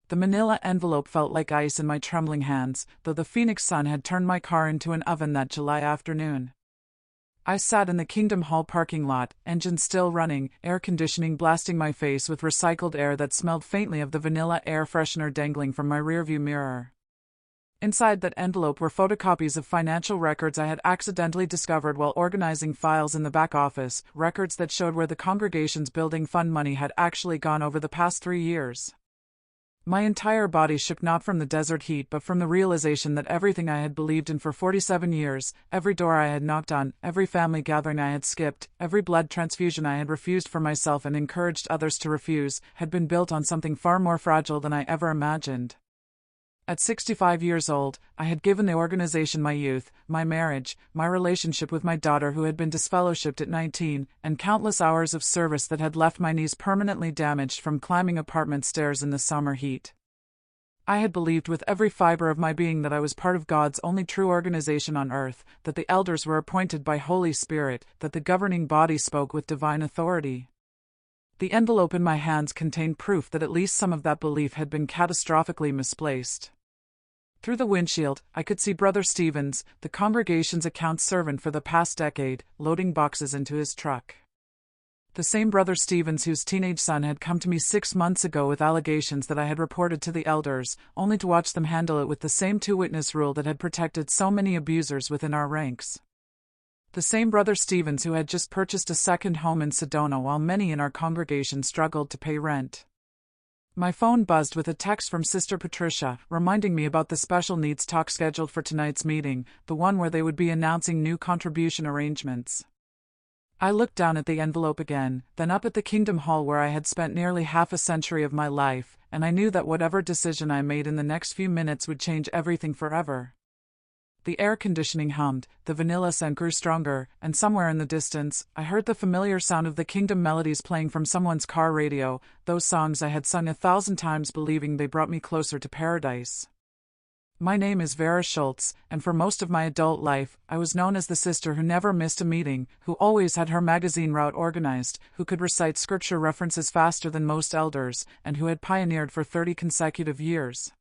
The manila envelope felt like ice in my trembling hands, though the Phoenix sun had turned my car into an oven that July afternoon. I sat in the Kingdom Hall parking lot, engine still running, air conditioning blasting my face with recycled air that smelled faintly of the vanilla air freshener dangling from my rearview mirror. Inside that envelope were photocopies of financial records I had accidentally discovered while organizing files in the back office, records that showed where the congregation's building fund money had actually gone over the past 3 years. My entire body shook not from the desert heat but from the realization that everything I had believed in for 47 years, every door I had knocked on, every family gathering I had skipped, every blood transfusion I had refused for myself and encouraged others to refuse, had been built on something far more fragile than I ever imagined. At 65 years old, I had given the organization my youth, my marriage, my relationship with my daughter who had been disfellowshipped at 19, and countless hours of service that had left my knees permanently damaged from climbing apartment stairs in the summer heat. I had believed with every fiber of my being that I was part of God's only true organization on earth, that the elders were appointed by Holy Spirit, that the governing body spoke with divine authority. The envelope in my hands contained proof that at least some of that belief had been catastrophically misplaced. Through the windshield, I could see Brother Stevens, the congregation's account servant for the past decade, loading boxes into his truck. The same Brother Stevens whose teenage son had come to me 6 months ago with allegations that I had reported to the elders, only to watch them handle it with the same two-witness rule that had protected so many abusers within our ranks. The same Brother Stevens who had just purchased a second home in Sedona while many in our congregation struggled to pay rent. My phone buzzed with a text from Sister Patricia, reminding me about the special needs talk scheduled for tonight's meeting, the one where they would be announcing new contribution arrangements. I looked down at the envelope again, then up at the Kingdom Hall where I had spent nearly half a century of my life, and I knew that whatever decision I made in the next few minutes would change everything forever. The air conditioning hummed, the vanilla scent grew stronger, and somewhere in the distance, I heard the familiar sound of the Kingdom melodies playing from someone's car radio, those songs I had sung 1,000 times believing they brought me closer to paradise. My name is Vera Schultz, and for most of my adult life, I was known as the sister who never missed a meeting, who always had her magazine route organized, who could recite scripture references faster than most elders, and who had pioneered for 30 consecutive years.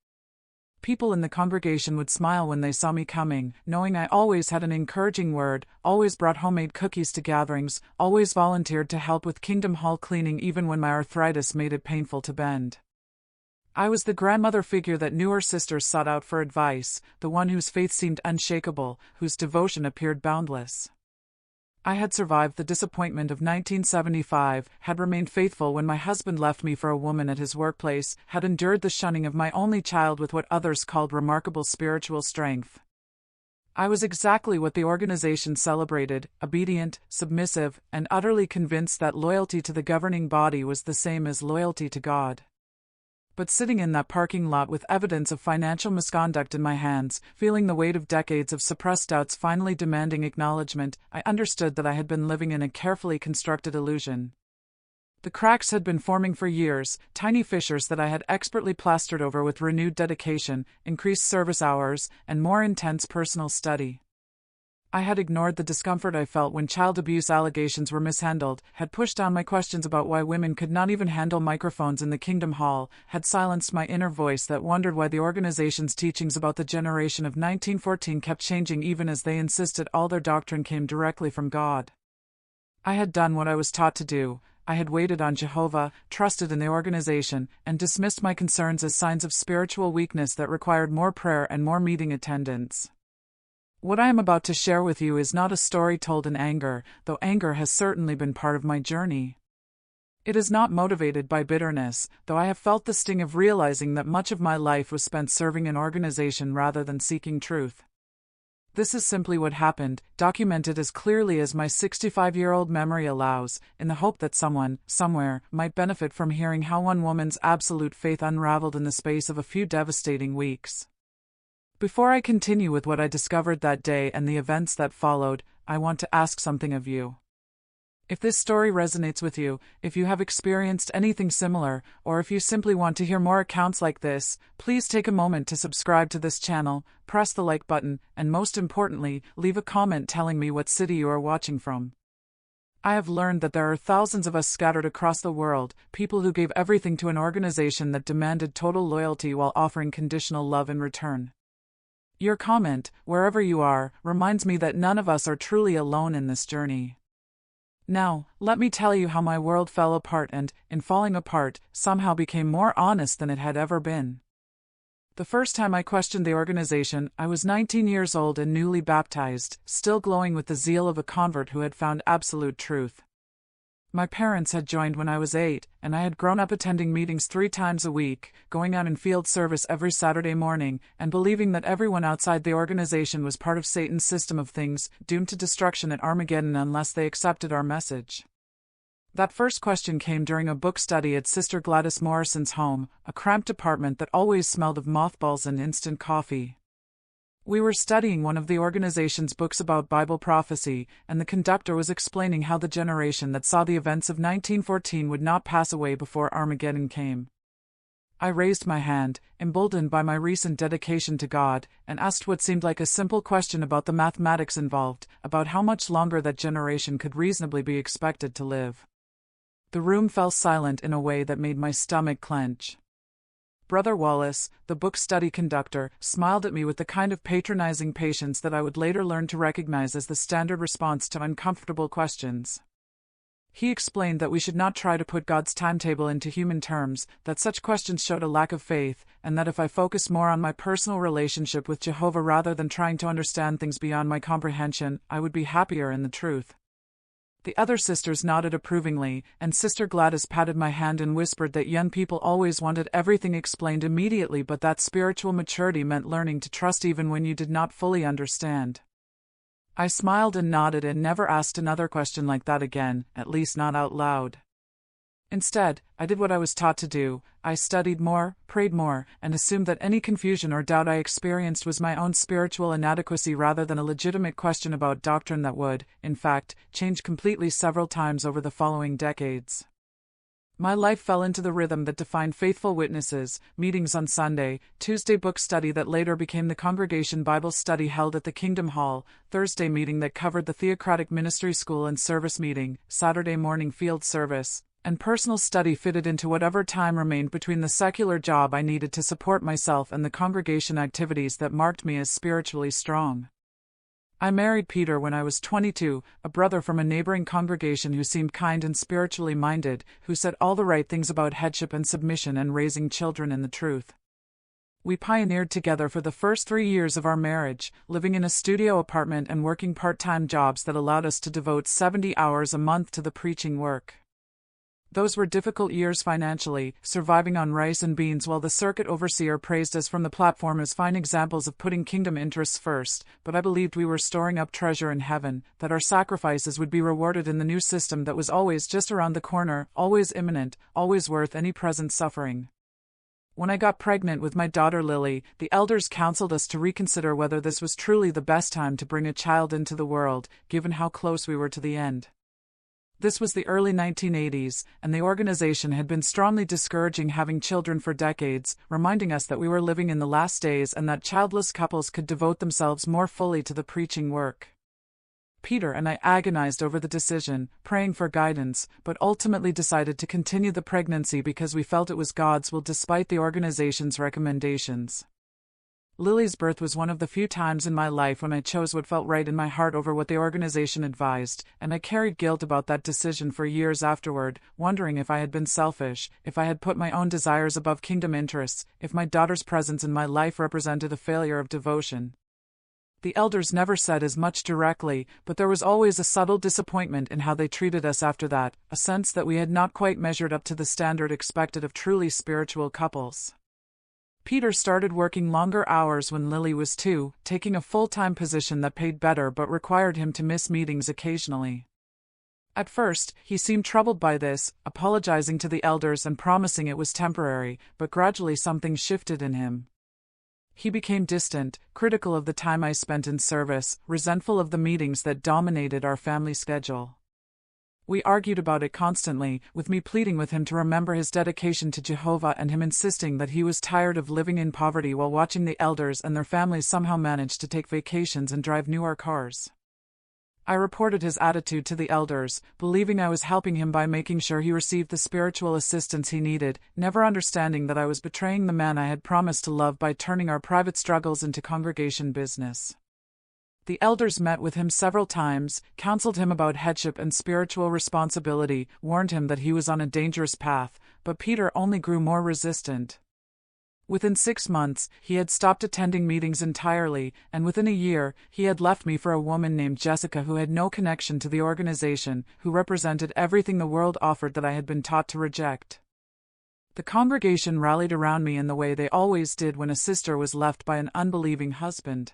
People in the congregation would smile when they saw me coming, knowing I always had an encouraging word, always brought homemade cookies to gatherings, always volunteered to help with Kingdom Hall cleaning even when my arthritis made it painful to bend. I was the grandmother figure that newer sisters sought out for advice, the one whose faith seemed unshakable, whose devotion appeared boundless. I had survived the disappointment of 1975, had remained faithful when my husband left me for a woman at his workplace, had endured the shunning of my only child with what others called remarkable spiritual strength. I was exactly what the organization celebrated, obedient, submissive, and utterly convinced that loyalty to the governing body was the same as loyalty to God. But sitting in that parking lot with evidence of financial misconduct in my hands, feeling the weight of decades of suppressed doubts finally demanding acknowledgement, I understood that I had been living in a carefully constructed illusion. The cracks had been forming for years, tiny fissures that I had expertly plastered over with renewed dedication, increased service hours, and more intense personal study. I had ignored the discomfort I felt when child abuse allegations were mishandled, had pushed down my questions about why women could not even handle microphones in the Kingdom Hall, had silenced my inner voice that wondered why the organization's teachings about the generation of 1914 kept changing even as they insisted all their doctrine came directly from God. I had done what I was taught to do. I had waited on Jehovah, trusted in the organization, and dismissed my concerns as signs of spiritual weakness that required more prayer and more meeting attendance. What I am about to share with you is not a story told in anger, though anger has certainly been part of my journey. It is not motivated by bitterness, though I have felt the sting of realizing that much of my life was spent serving an organization rather than seeking truth. This is simply what happened, documented as clearly as my 65-year-old memory allows, in the hope that someone, somewhere, might benefit from hearing how one woman's absolute faith unraveled in the space of a few devastating weeks. Before I continue with what I discovered that day and the events that followed, I want to ask something of you. If this story resonates with you, if you have experienced anything similar, or if you simply want to hear more accounts like this, please take a moment to subscribe to this channel, press the like button, and most importantly, leave a comment telling me what city you are watching from. I have learned that there are thousands of us scattered across the world, people who gave everything to an organization that demanded total loyalty while offering conditional love in return. Your comment, wherever you are, reminds me that none of us are truly alone in this journey. Now, let me tell you how my world fell apart and, in falling apart, somehow became more honest than it had ever been. The first time I questioned the organization, I was 19 years old and newly baptized, still glowing with the zeal of a convert who had found absolute truth. My parents had joined when I was 8, and I had grown up attending meetings 3 times a week, going out in field service every Saturday morning, and believing that everyone outside the organization was part of Satan's system of things, doomed to destruction at Armageddon unless they accepted our message. That first question came during a book study at Sister Gladys Morrison's home, a cramped apartment that always smelled of mothballs and instant coffee. We were studying one of the organization's books about Bible prophecy, and the conductor was explaining how the generation that saw the events of 1914 would not pass away before Armageddon came. I raised my hand, emboldened by my recent dedication to God, and asked what seemed like a simple question about the mathematics involved, about how much longer that generation could reasonably be expected to live. The room fell silent in a way that made my stomach clench. Brother Wallace, the book study conductor, smiled at me with the kind of patronizing patience that I would later learn to recognize as the standard response to uncomfortable questions. He explained that we should not try to put God's timetable into human terms, that such questions showed a lack of faith, and that if I focused more on my personal relationship with Jehovah rather than trying to understand things beyond my comprehension, I would be happier in the truth. The other sisters nodded approvingly, and Sister Gladys patted my hand and whispered that young people always wanted everything explained immediately, but that spiritual maturity meant learning to trust even when you did not fully understand. I smiled and nodded and never asked another question like that again, at least not out loud. Instead, I did what I was taught to do. I studied more, prayed more, and assumed that any confusion or doubt I experienced was my own spiritual inadequacy rather than a legitimate question about doctrine that would, in fact, change completely several times over the following decades. My life fell into the rhythm that defined faithful witnesses, meetings on Sunday, Tuesday book study that later became the Congregation Bible Study held at the Kingdom Hall, Thursday meeting that covered the Theocratic Ministry School and Service meeting, Saturday morning field service, and personal study fitted into whatever time remained between the secular job I needed to support myself and the congregation activities that marked me as spiritually strong. I married Peter when I was 22, a brother from a neighboring congregation who seemed kind and spiritually minded, who said all the right things about headship and submission and raising children in the truth. We pioneered together for the first 3 years of our marriage, living in a studio apartment and working part-time jobs that allowed us to devote 70 hours a month to the preaching work. Those were difficult years financially, surviving on rice and beans while the circuit overseer praised us from the platform as fine examples of putting kingdom interests first, but I believed we were storing up treasure in heaven, that our sacrifices would be rewarded in the new system that was always just around the corner, always imminent, always worth any present suffering. When I got pregnant with my daughter Lily, the elders counseled us to reconsider whether this was truly the best time to bring a child into the world, given how close we were to the end. This was the early 1980s, and the organization had been strongly discouraging having children for decades, reminding us that we were living in the last days and that childless couples could devote themselves more fully to the preaching work. Peter and I agonized over the decision, praying for guidance, but ultimately decided to continue the pregnancy because we felt it was God's will despite the organization's recommendations. Lily's birth was one of the few times in my life when I chose what felt right in my heart over what the organization advised, and I carried guilt about that decision for years afterward, wondering if I had been selfish, if I had put my own desires above kingdom interests, if my daughter's presence in my life represented a failure of devotion. The elders never said as much directly, but there was always a subtle disappointment in how they treated us after that, a sense that we had not quite measured up to the standard expected of truly spiritual couples. Peter started working longer hours when Lily was 2, taking a full-time position that paid better but required him to miss meetings occasionally. At first, he seemed troubled by this, apologizing to the elders and promising it was temporary, but gradually something shifted in him. He became distant, critical of the time I spent in service, resentful of the meetings that dominated our family schedule. We argued about it constantly, with me pleading with him to remember his dedication to Jehovah and him insisting that he was tired of living in poverty while watching the elders and their families somehow manage to take vacations and drive newer cars. I reported his attitude to the elders, believing I was helping him by making sure he received the spiritual assistance he needed, never understanding that I was betraying the man I had promised to love by turning our private struggles into congregation business. The elders met with him several times, counseled him about headship and spiritual responsibility, warned him that he was on a dangerous path, but Peter only grew more resistant. Within 6 months, he had stopped attending meetings entirely, and within a year, he had left me for a woman named Jessica who had no connection to the organization, who represented everything the world offered that I had been taught to reject. The congregation rallied around me in the way they always did when a sister was left by an unbelieving husband.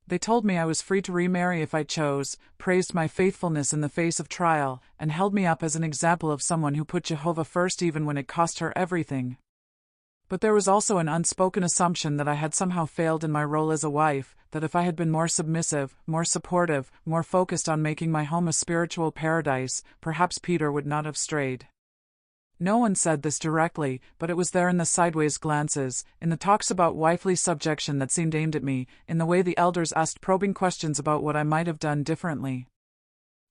They told me I was free to remarry if I chose, praised my faithfulness in the face of trial, and held me up as an example of someone who put Jehovah first even when it cost her everything. But there was also an unspoken assumption that I had somehow failed in my role as a wife, that if I had been more submissive, more supportive, more focused on making my home a spiritual paradise, perhaps Peter would not have strayed. No one said this directly, but it was there in the sideways glances, in the talks about wifely subjection that seemed aimed at me, in the way the elders asked probing questions about what I might have done differently.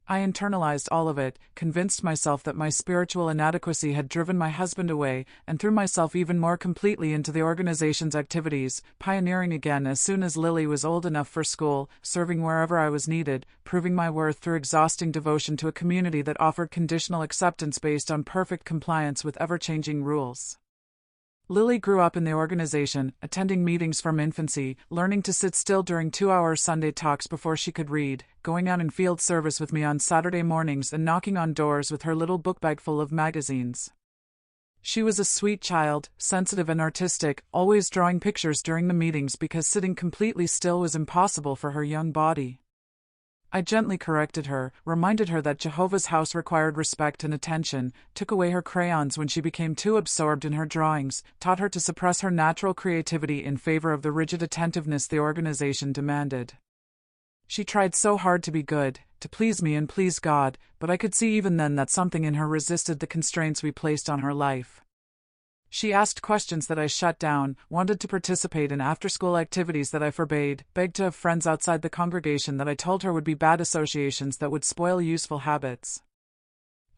I internalized all of it, convinced myself that my spiritual inadequacy had driven my husband away, and threw myself even more completely into the organization's activities, pioneering again as soon as Lily was old enough for school, serving wherever I was needed, proving my worth through exhausting devotion to a community that offered conditional acceptance based on perfect compliance with ever-changing rules. Lily grew up in the organization, attending meetings from infancy, learning to sit still during 2-hour Sunday talks before she could read, going out in field service with me on Saturday mornings and knocking on doors with her little bookbag full of magazines. She was a sweet child, sensitive and artistic, always drawing pictures during the meetings because sitting completely still was impossible for her young body. I gently corrected her, reminded her that Jehovah's house required respect and attention, took away her crayons when she became too absorbed in her drawings, taught her to suppress her natural creativity in favor of the rigid attentiveness the organization demanded. She tried so hard to be good, to please me and please God, but I could see even then that something in her resisted the constraints we placed on her life. She asked questions that I shut down, wanted to participate in after-school activities that I forbade, begged to have friends outside the congregation that I told her would be bad associations that would spoil useful habits.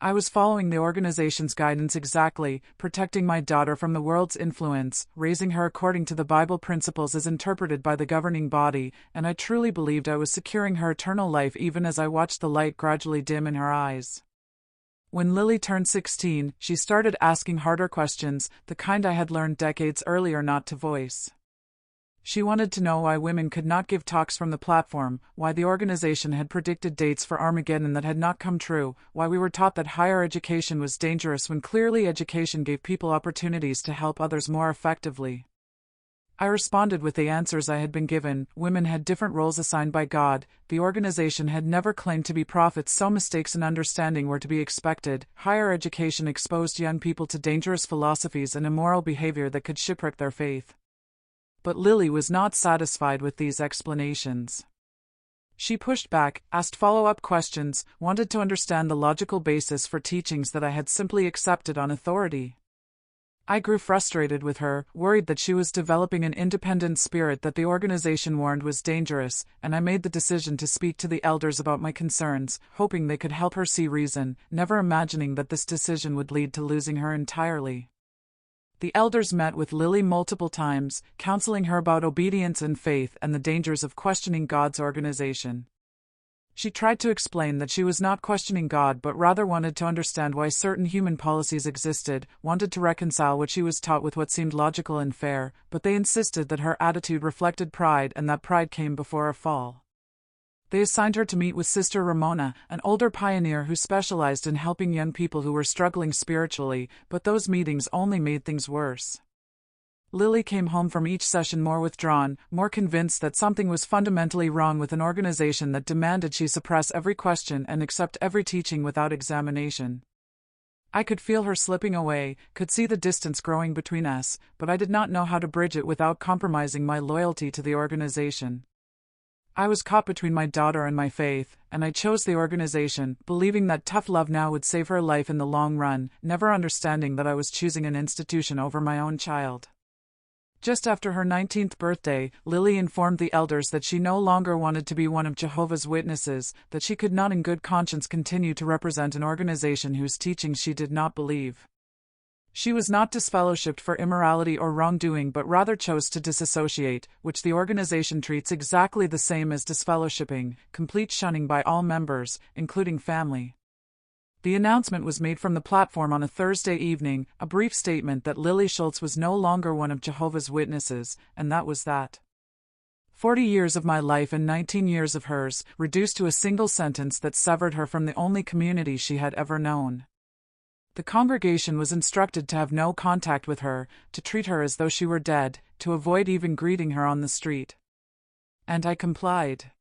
I was following the organization's guidance exactly, protecting my daughter from the world's influence, raising her according to the Bible principles as interpreted by the governing body, and I truly believed I was securing her eternal life even as I watched the light gradually dim in her eyes. When Lily turned 16, she started asking harder questions, the kind I had learned decades earlier not to voice. She wanted to know why women could not give talks from the platform, why the organization had predicted dates for Armageddon that had not come true, why we were taught that higher education was dangerous when clearly education gave people opportunities to help others more effectively. I responded with the answers I had been given. Women had different roles assigned by God. The organization had never claimed to be prophets, so mistakes in understanding were to be expected. Higher education exposed young people to dangerous philosophies and immoral behavior that could shipwreck their faith. But Lily was not satisfied with these explanations. She pushed back, asked follow-up questions, wanted to understand the logical basis for teachings that I had simply accepted on authority. I grew frustrated with her, worried that she was developing an independent spirit that the organization warned was dangerous, and I made the decision to speak to the elders about my concerns, hoping they could help her see reason, never imagining that this decision would lead to losing her entirely. The elders met with Lily multiple times, counseling her about obedience and faith and the dangers of questioning God's organization. She tried to explain that she was not questioning God but rather wanted to understand why certain human policies existed, wanted to reconcile what she was taught with what seemed logical and fair, but they insisted that her attitude reflected pride and that pride came before a fall. They assigned her to meet with Sister Ramona, an older pioneer who specialized in helping young people who were struggling spiritually, but those meetings only made things worse. Lily came home from each session more withdrawn, more convinced that something was fundamentally wrong with an organization that demanded she suppress every question and accept every teaching without examination. I could feel her slipping away, could see the distance growing between us, but I did not know how to bridge it without compromising my loyalty to the organization. I was caught between my daughter and my faith, and I chose the organization, believing that tough love now would save her life in the long run, never understanding that I was choosing an institution over my own child. Just after her 19th birthday, Lily informed the elders that she no longer wanted to be one of Jehovah's Witnesses, that she could not in good conscience continue to represent an organization whose teachings she did not believe. She was not disfellowshipped for immorality or wrongdoing but rather chose to disassociate, which the organization treats exactly the same as disfellowshipping, complete shunning by all members, including family. The announcement was made from the platform on a Thursday evening, a brief statement that Lily Schultz was no longer one of Jehovah's Witnesses, and that was that. 40 years of my life and 19 years of hers, reduced to a single sentence that severed her from the only community she had ever known. The congregation was instructed to have no contact with her, to treat her as though she were dead, to avoid even greeting her on the street. And I complied.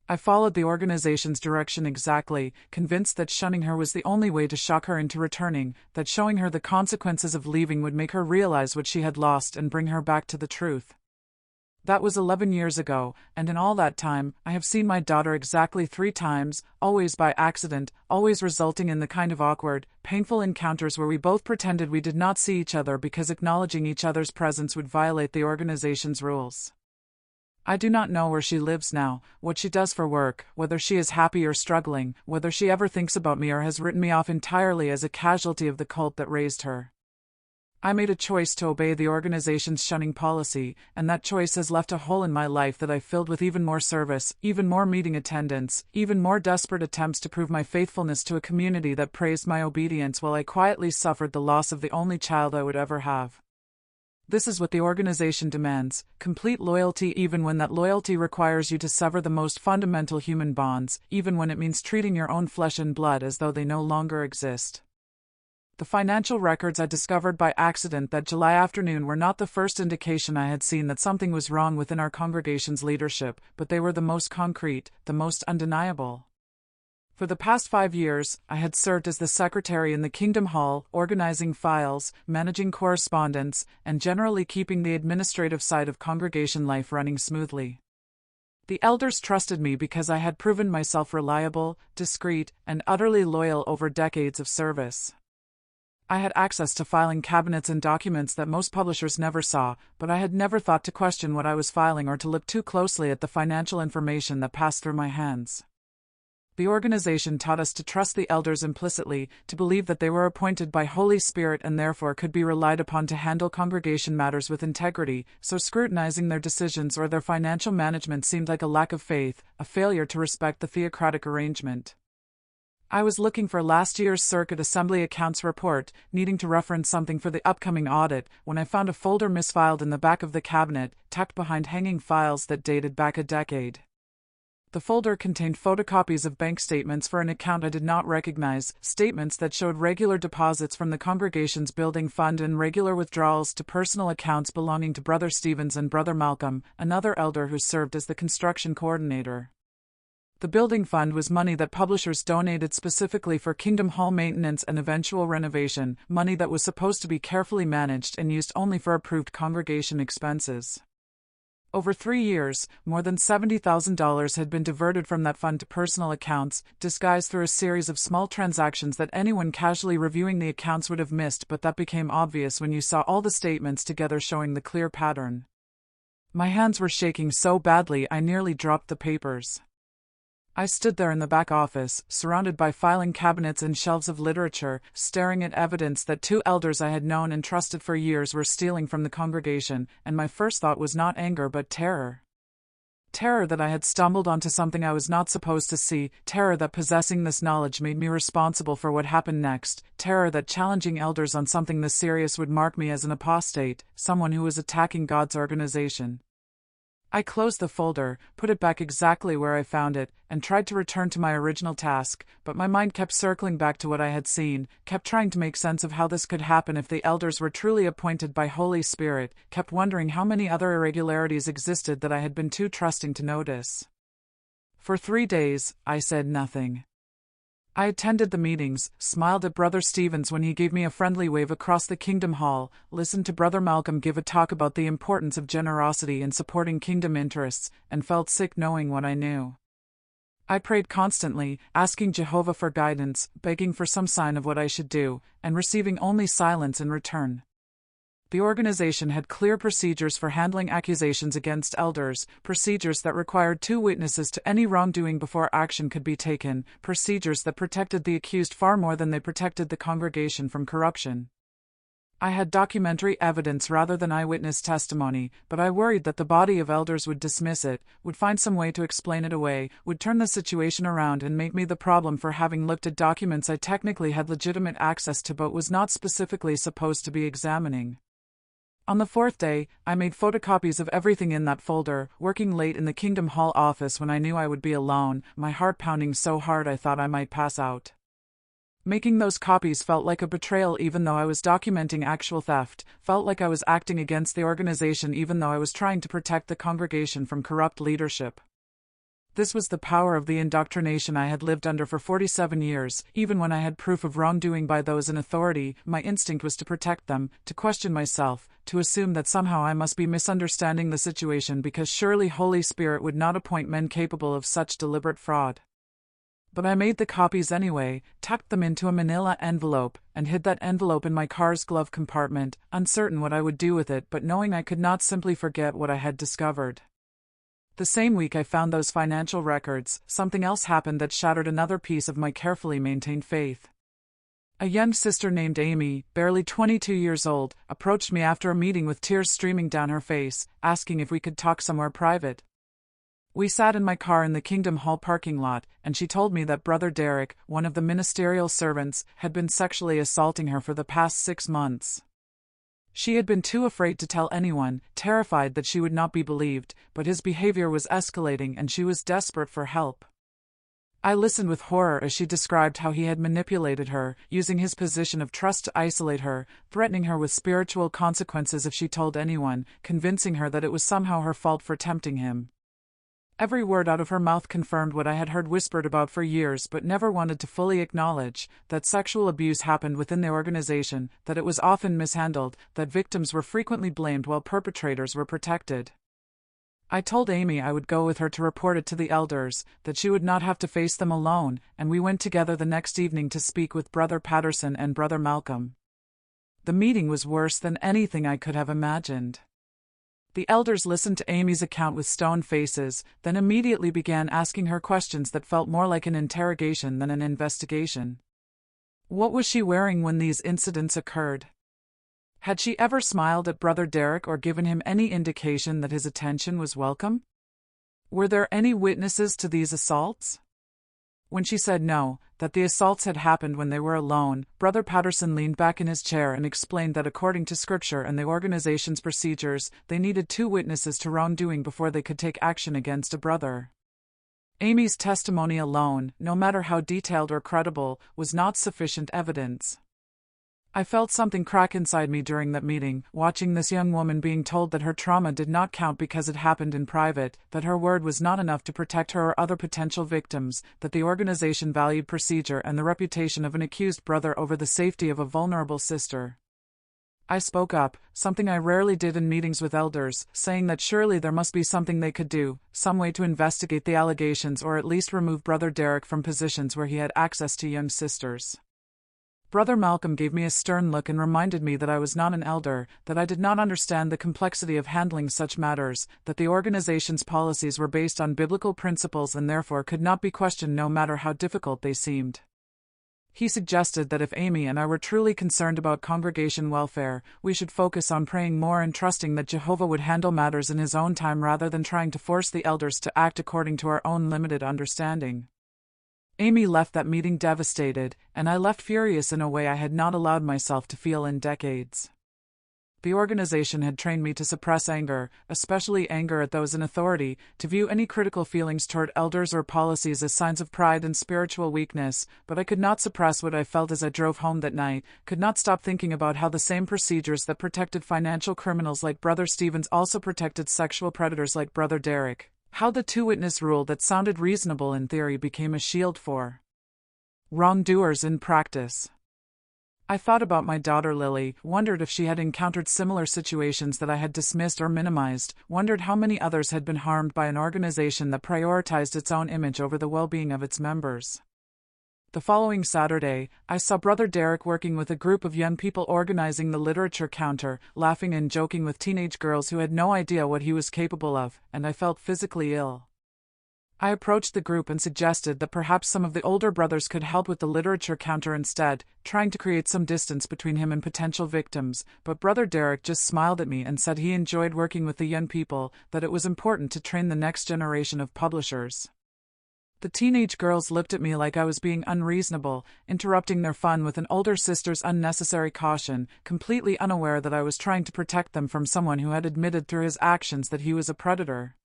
I followed the organization's direction exactly, convinced that shunning her was the only way to shock her into returning, that showing her the consequences of leaving would make her realize what she had lost and bring her back to the truth. That was 11 years ago, and in all that time, I have seen my daughter exactly 3 times, always by accident, always resulting in the kind of awkward, painful encounters where we both pretended we did not see each other because acknowledging each other's presence would violate the organization's rules. I do not know where she lives now, what she does for work, whether she is happy or struggling, whether she ever thinks about me or has written me off entirely as a casualty of the cult that raised her. I made a choice to obey the organization's shunning policy, and that choice has left a hole in my life that I filled with even more service, even more meeting attendance, even more desperate attempts to prove my faithfulness to a community that praised my obedience while I quietly suffered the loss of the only child I would ever have. This is what the organization demands, complete loyalty even when that loyalty requires you to sever the most fundamental human bonds, even when it means treating your own flesh and blood as though they no longer exist. The financial records I discovered by accident that July afternoon were not the first indication I had seen that something was wrong within our congregation's leadership, but they were the most concrete, the most undeniable. For the past 5 years, I had served as the secretary in the Kingdom Hall, organizing files, managing correspondence, and generally keeping the administrative side of congregation life running smoothly. The elders trusted me because I had proven myself reliable, discreet, and utterly loyal over decades of service. I had access to filing cabinets and documents that most publishers never saw, but I had never thought to question what I was filing or to look too closely at the financial information that passed through my hands. The organization taught us to trust the elders implicitly, to believe that they were appointed by Holy Spirit and therefore could be relied upon to handle congregation matters with integrity, so scrutinizing their decisions or their financial management seemed like a lack of faith, a failure to respect the theocratic arrangement. I was looking for last year's Circuit Assembly accounts report, needing to reference something for the upcoming audit, when I found a folder misfiled in the back of the cabinet, tucked behind hanging files that dated back a decade. The folder contained photocopies of bank statements for an account I did not recognize, statements that showed regular deposits from the congregation's building fund and regular withdrawals to personal accounts belonging to Brother Stevens and Brother Malcolm, another elder who served as the construction coordinator. The building fund was money that publishers donated specifically for Kingdom Hall maintenance and eventual renovation, money that was supposed to be carefully managed and used only for approved congregation expenses. Over 3 years, more than $70,000 had been diverted from that fund to personal accounts, disguised through a series of small transactions that anyone casually reviewing the accounts would have missed, but that became obvious when you saw all the statements together showing the clear pattern. My hands were shaking so badly I nearly dropped the papers. I stood there in the back office, surrounded by filing cabinets and shelves of literature, staring at evidence that 2 elders I had known and trusted for years were stealing from the congregation, and my first thought was not anger but terror. Terror that I had stumbled onto something I was not supposed to see, terror that possessing this knowledge made me responsible for what happened next, terror that challenging elders on something this serious would mark me as an apostate, someone who was attacking God's organization. I closed the folder, put it back exactly where I found it, and tried to return to my original task, but my mind kept circling back to what I had seen, kept trying to make sense of how this could happen if the elders were truly appointed by Holy Spirit, kept wondering how many other irregularities existed that I had been too trusting to notice. For 3 days, I said nothing. I attended the meetings, smiled at Brother Stevens when he gave me a friendly wave across the Kingdom Hall, listened to Brother Malcolm give a talk about the importance of generosity in supporting kingdom interests, and felt sick knowing what I knew. I prayed constantly, asking Jehovah for guidance, begging for some sign of what I should do, and receiving only silence in return. The organization had clear procedures for handling accusations against elders, procedures that required 2 witnesses to any wrongdoing before action could be taken, procedures that protected the accused far more than they protected the congregation from corruption. I had documentary evidence rather than eyewitness testimony, but I worried that the body of elders would dismiss it, would find some way to explain it away, would turn the situation around and make me the problem for having looked at documents I technically had legitimate access to but was not specifically supposed to be examining. On the 4th day, I made photocopies of everything in that folder, working late in the Kingdom Hall office when I knew I would be alone, my heart pounding so hard I thought I might pass out. Making those copies felt like a betrayal even though I was documenting actual theft, felt like I was acting against the organization even though I was trying to protect the congregation from corrupt leadership. This was the power of the indoctrination I had lived under for 47 years. Even when I had proof of wrongdoing by those in authority, my instinct was to protect them, to question myself, to assume that somehow I must be misunderstanding the situation because surely Holy Spirit would not appoint men capable of such deliberate fraud. But I made the copies anyway, tucked them into a manila envelope, and hid that envelope in my car's glove compartment, uncertain what I would do with it but knowing I could not simply forget what I had discovered. The same week I found those financial records, something else happened that shattered another piece of my carefully maintained faith. A young sister named Amy, barely 22 years old, approached me after a meeting with tears streaming down her face, asking if we could talk somewhere private. We sat in my car in the Kingdom Hall parking lot, and she told me that Brother Derek, one of the ministerial servants, had been sexually assaulting her for the past 6 months. She had been too afraid to tell anyone, terrified that she would not be believed, but his behavior was escalating and she was desperate for help. I listened with horror as she described how he had manipulated her, using his position of trust to isolate her, threatening her with spiritual consequences if she told anyone, convincing her that it was somehow her fault for tempting him. Every word out of her mouth confirmed what I had heard whispered about for years but never wanted to fully acknowledge, that sexual abuse happened within the organization, that it was often mishandled, that victims were frequently blamed while perpetrators were protected. I told Amy I would go with her to report it to the elders, that she would not have to face them alone, and we went together the next evening to speak with Brother Patterson and Brother Malcolm. The meeting was worse than anything I could have imagined. The elders listened to Amy's account with stone faces, then immediately began asking her questions that felt more like an interrogation than an investigation. What was she wearing when these incidents occurred? Had she ever smiled at Brother Derek or given him any indication that his attention was welcome? Were there any witnesses to these assaults? When she said no, that the assaults had happened when they were alone, Brother Patterson leaned back in his chair and explained that according to Scripture and the organization's procedures, they needed 2 witnesses to wrongdoing before they could take action against a brother. Amy's testimony alone, no matter how detailed or credible, was not sufficient evidence. I felt something crack inside me during that meeting, watching this young woman being told that her trauma did not count because it happened in private, that her word was not enough to protect her or other potential victims, that the organization valued procedure and the reputation of an accused brother over the safety of a vulnerable sister. I spoke up, something I rarely did in meetings with elders, saying that surely there must be something they could do, some way to investigate the allegations or at least remove Brother Derek from positions where he had access to young sisters. Brother Malcolm gave me a stern look and reminded me that I was not an elder, that I did not understand the complexity of handling such matters, that the organization's policies were based on biblical principles and therefore could not be questioned no matter how difficult they seemed. He suggested that if Amy and I were truly concerned about congregation welfare, we should focus on praying more and trusting that Jehovah would handle matters in his own time rather than trying to force the elders to act according to our own limited understanding. Amy left that meeting devastated, and I left furious in a way I had not allowed myself to feel in decades. The organization had trained me to suppress anger, especially anger at those in authority, to view any critical feelings toward elders or policies as signs of pride and spiritual weakness, but I could not suppress what I felt as I drove home that night, could not stop thinking about how the same procedures that protected financial criminals like Brother Stevens also protected sexual predators like Brother Derek. How the 2-witness rule that sounded reasonable in theory became a shield for wrongdoers in practice. I thought about my daughter Lily, wondered if she had encountered similar situations that I had dismissed or minimized, wondered how many others had been harmed by an organization that prioritized its own image over the well-being of its members. The following Saturday, I saw Brother Derek working with a group of young people organizing the literature counter, laughing and joking with teenage girls who had no idea what he was capable of, and I felt physically ill. I approached the group and suggested that perhaps some of the older brothers could help with the literature counter instead, trying to create some distance between him and potential victims, but Brother Derek just smiled at me and said he enjoyed working with the young people, that it was important to train the next generation of publishers. The teenage girls looked at me like I was being unreasonable, interrupting their fun with an older sister's unnecessary caution, completely unaware that I was trying to protect them from someone who had admitted through his actions that he was a predator.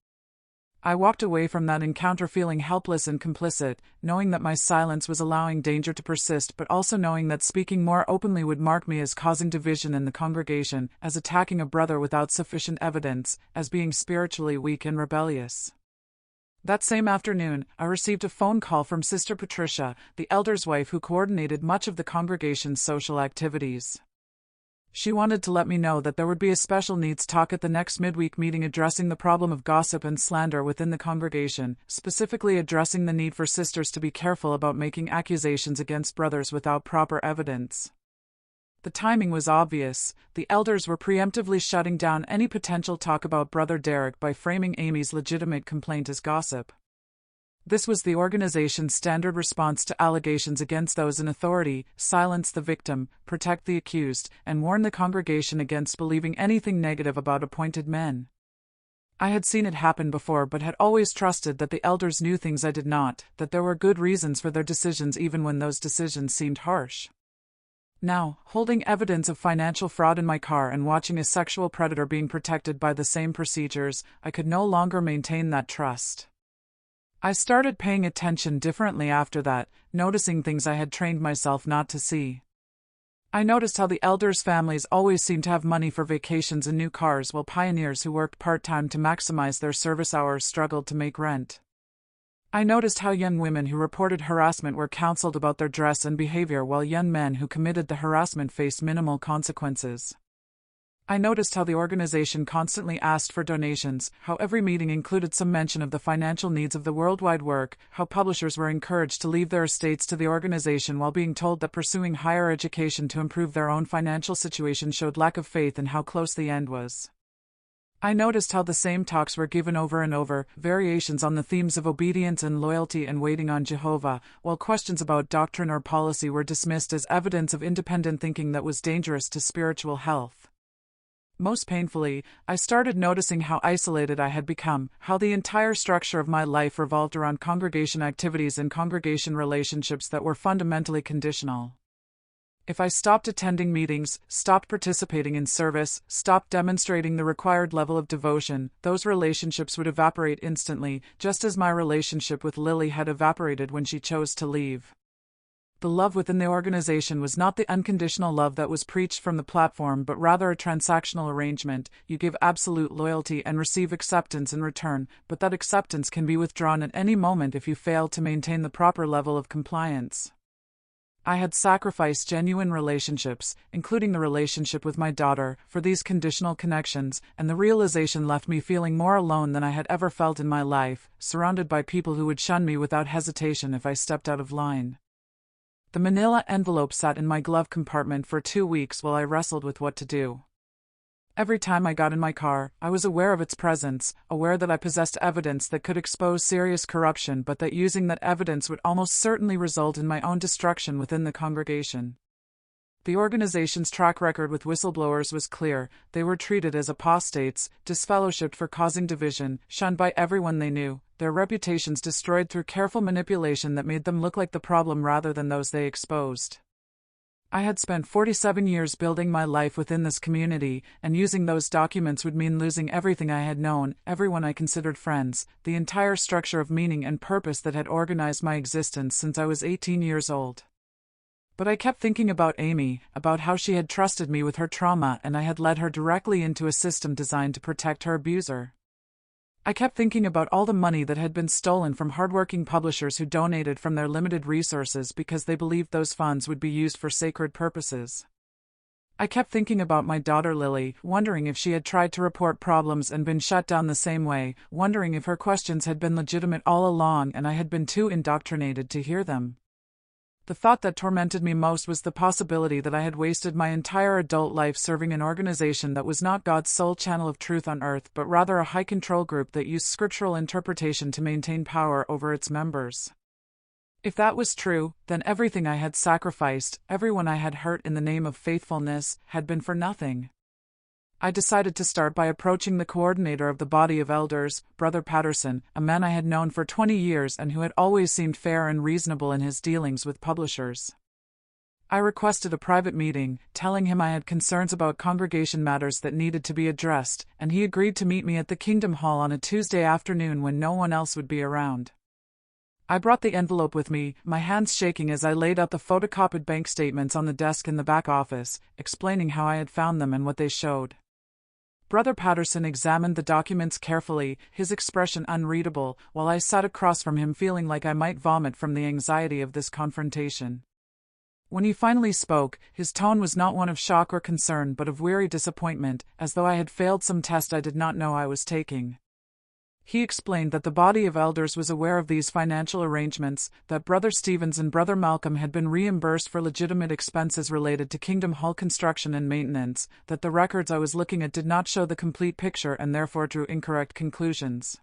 I walked away from that encounter feeling helpless and complicit, knowing that my silence was allowing danger to persist, but also knowing that speaking more openly would mark me as causing division in the congregation, as attacking a brother without sufficient evidence, as being spiritually weak and rebellious. That same afternoon, I received a phone call from Sister Patricia, the elder's wife who coordinated much of the congregation's social activities. She wanted to let me know that there would be a special needs talk at the next midweek meeting addressing the problem of gossip and slander within the congregation, specifically addressing the need for sisters to be careful about making accusations against brothers without proper evidence. The timing was obvious. The elders were preemptively shutting down any potential talk about Brother Derek by framing Amy's legitimate complaint as gossip. This was the organization's standard response to allegations against those in authority: silence the victim, protect the accused, and warn the congregation against believing anything negative about appointed men. I had seen it happen before but had always trusted that the elders knew things I did not, that there were good reasons for their decisions even when those decisions seemed harsh. Now, holding evidence of financial fraud in my car and watching a sexual predator being protected by the same procedures, I could no longer maintain that trust. I started paying attention differently after that, noticing things I had trained myself not to see. I noticed how the elders' families always seemed to have money for vacations and new cars, while pioneers who worked part-time to maximize their service hours struggled to make rent. I noticed how young women who reported harassment were counseled about their dress and behavior, while young men who committed the harassment faced minimal consequences. I noticed how the organization constantly asked for donations, how every meeting included some mention of the financial needs of the worldwide work, how publishers were encouraged to leave their estates to the organization while being told that pursuing higher education to improve their own financial situation showed lack of faith, and how close the end was. I noticed how the same talks were given over and over, variations on the themes of obedience and loyalty and waiting on Jehovah, while questions about doctrine or policy were dismissed as evidence of independent thinking that was dangerous to spiritual health. Most painfully, I started noticing how isolated I had become, how the entire structure of my life revolved around congregation activities and congregation relationships that were fundamentally conditional. If I stopped attending meetings, stopped participating in service, stopped demonstrating the required level of devotion, those relationships would evaporate instantly, just as my relationship with Lily had evaporated when she chose to leave. The love within the organization was not the unconditional love that was preached from the platform, but rather a transactional arrangement. You give absolute loyalty and receive acceptance in return, but that acceptance can be withdrawn at any moment if you fail to maintain the proper level of compliance. I had sacrificed genuine relationships, including the relationship with my daughter, for these conditional connections, and the realization left me feeling more alone than I had ever felt in my life, surrounded by people who would shun me without hesitation if I stepped out of line. The manila envelope sat in my glove compartment for 2 weeks while I wrestled with what to do. Every time I got in my car, I was aware of its presence, aware that I possessed evidence that could expose serious corruption, but that using that evidence would almost certainly result in my own destruction within the congregation. The organization's track record with whistleblowers was clear. They were treated as apostates, disfellowshipped for causing division, shunned by everyone they knew, their reputations destroyed through careful manipulation that made them look like the problem rather than those they exposed. I had spent 47 years building my life within this community, and using those documents would mean losing everything I had known, everyone I considered friends, the entire structure of meaning and purpose that had organized my existence since I was 18 years old. But I kept thinking about Amy, about how she had trusted me with her trauma and I had led her directly into a system designed to protect her abuser. I kept thinking about all the money that had been stolen from hardworking publishers who donated from their limited resources because they believed those funds would be used for sacred purposes. I kept thinking about my daughter Lily, wondering if she had tried to report problems and been shut down the same way, wondering if her questions had been legitimate all along and I had been too indoctrinated to hear them. The thought that tormented me most was the possibility that I had wasted my entire adult life serving an organization that was not God's sole channel of truth on earth, but rather a high-control group that used scriptural interpretation to maintain power over its members. If that was true, then everything I had sacrificed, everyone I had hurt in the name of faithfulness, had been for nothing. I decided to start by approaching the coordinator of the body of elders, Brother Patterson, a man I had known for 20 years and who had always seemed fair and reasonable in his dealings with publishers. I requested a private meeting, telling him I had concerns about congregation matters that needed to be addressed, and he agreed to meet me at the Kingdom Hall on a Tuesday afternoon when no one else would be around. I brought the envelope with me, my hands shaking as I laid out the photocopied bank statements on the desk in the back office, explaining how I had found them and what they showed. Brother Patterson examined the documents carefully, his expression unreadable, while I sat across from him feeling like I might vomit from the anxiety of this confrontation. When he finally spoke, his tone was not one of shock or concern but of weary disappointment, as though I had failed some test I did not know I was taking. He explained that the body of elders was aware of these financial arrangements, that Brother Stevens and Brother Malcolm had been reimbursed for legitimate expenses related to Kingdom Hall construction and maintenance, that the records I was looking at did not show the complete picture and therefore drew incorrect conclusions.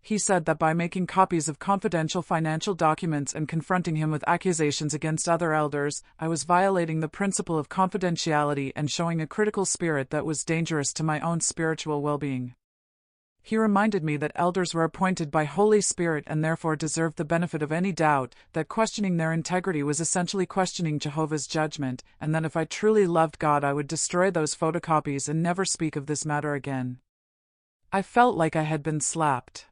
He said that by making copies of confidential financial documents and confronting him with accusations against other elders, I was violating the principle of confidentiality and showing a critical spirit that was dangerous to my own spiritual well-being. He reminded me that elders were appointed by Holy Spirit and therefore deserved the benefit of any doubt, that questioning their integrity was essentially questioning Jehovah's judgment, and that if I truly loved God I would destroy those photocopies and never speak of this matter again. I felt like I had been slapped.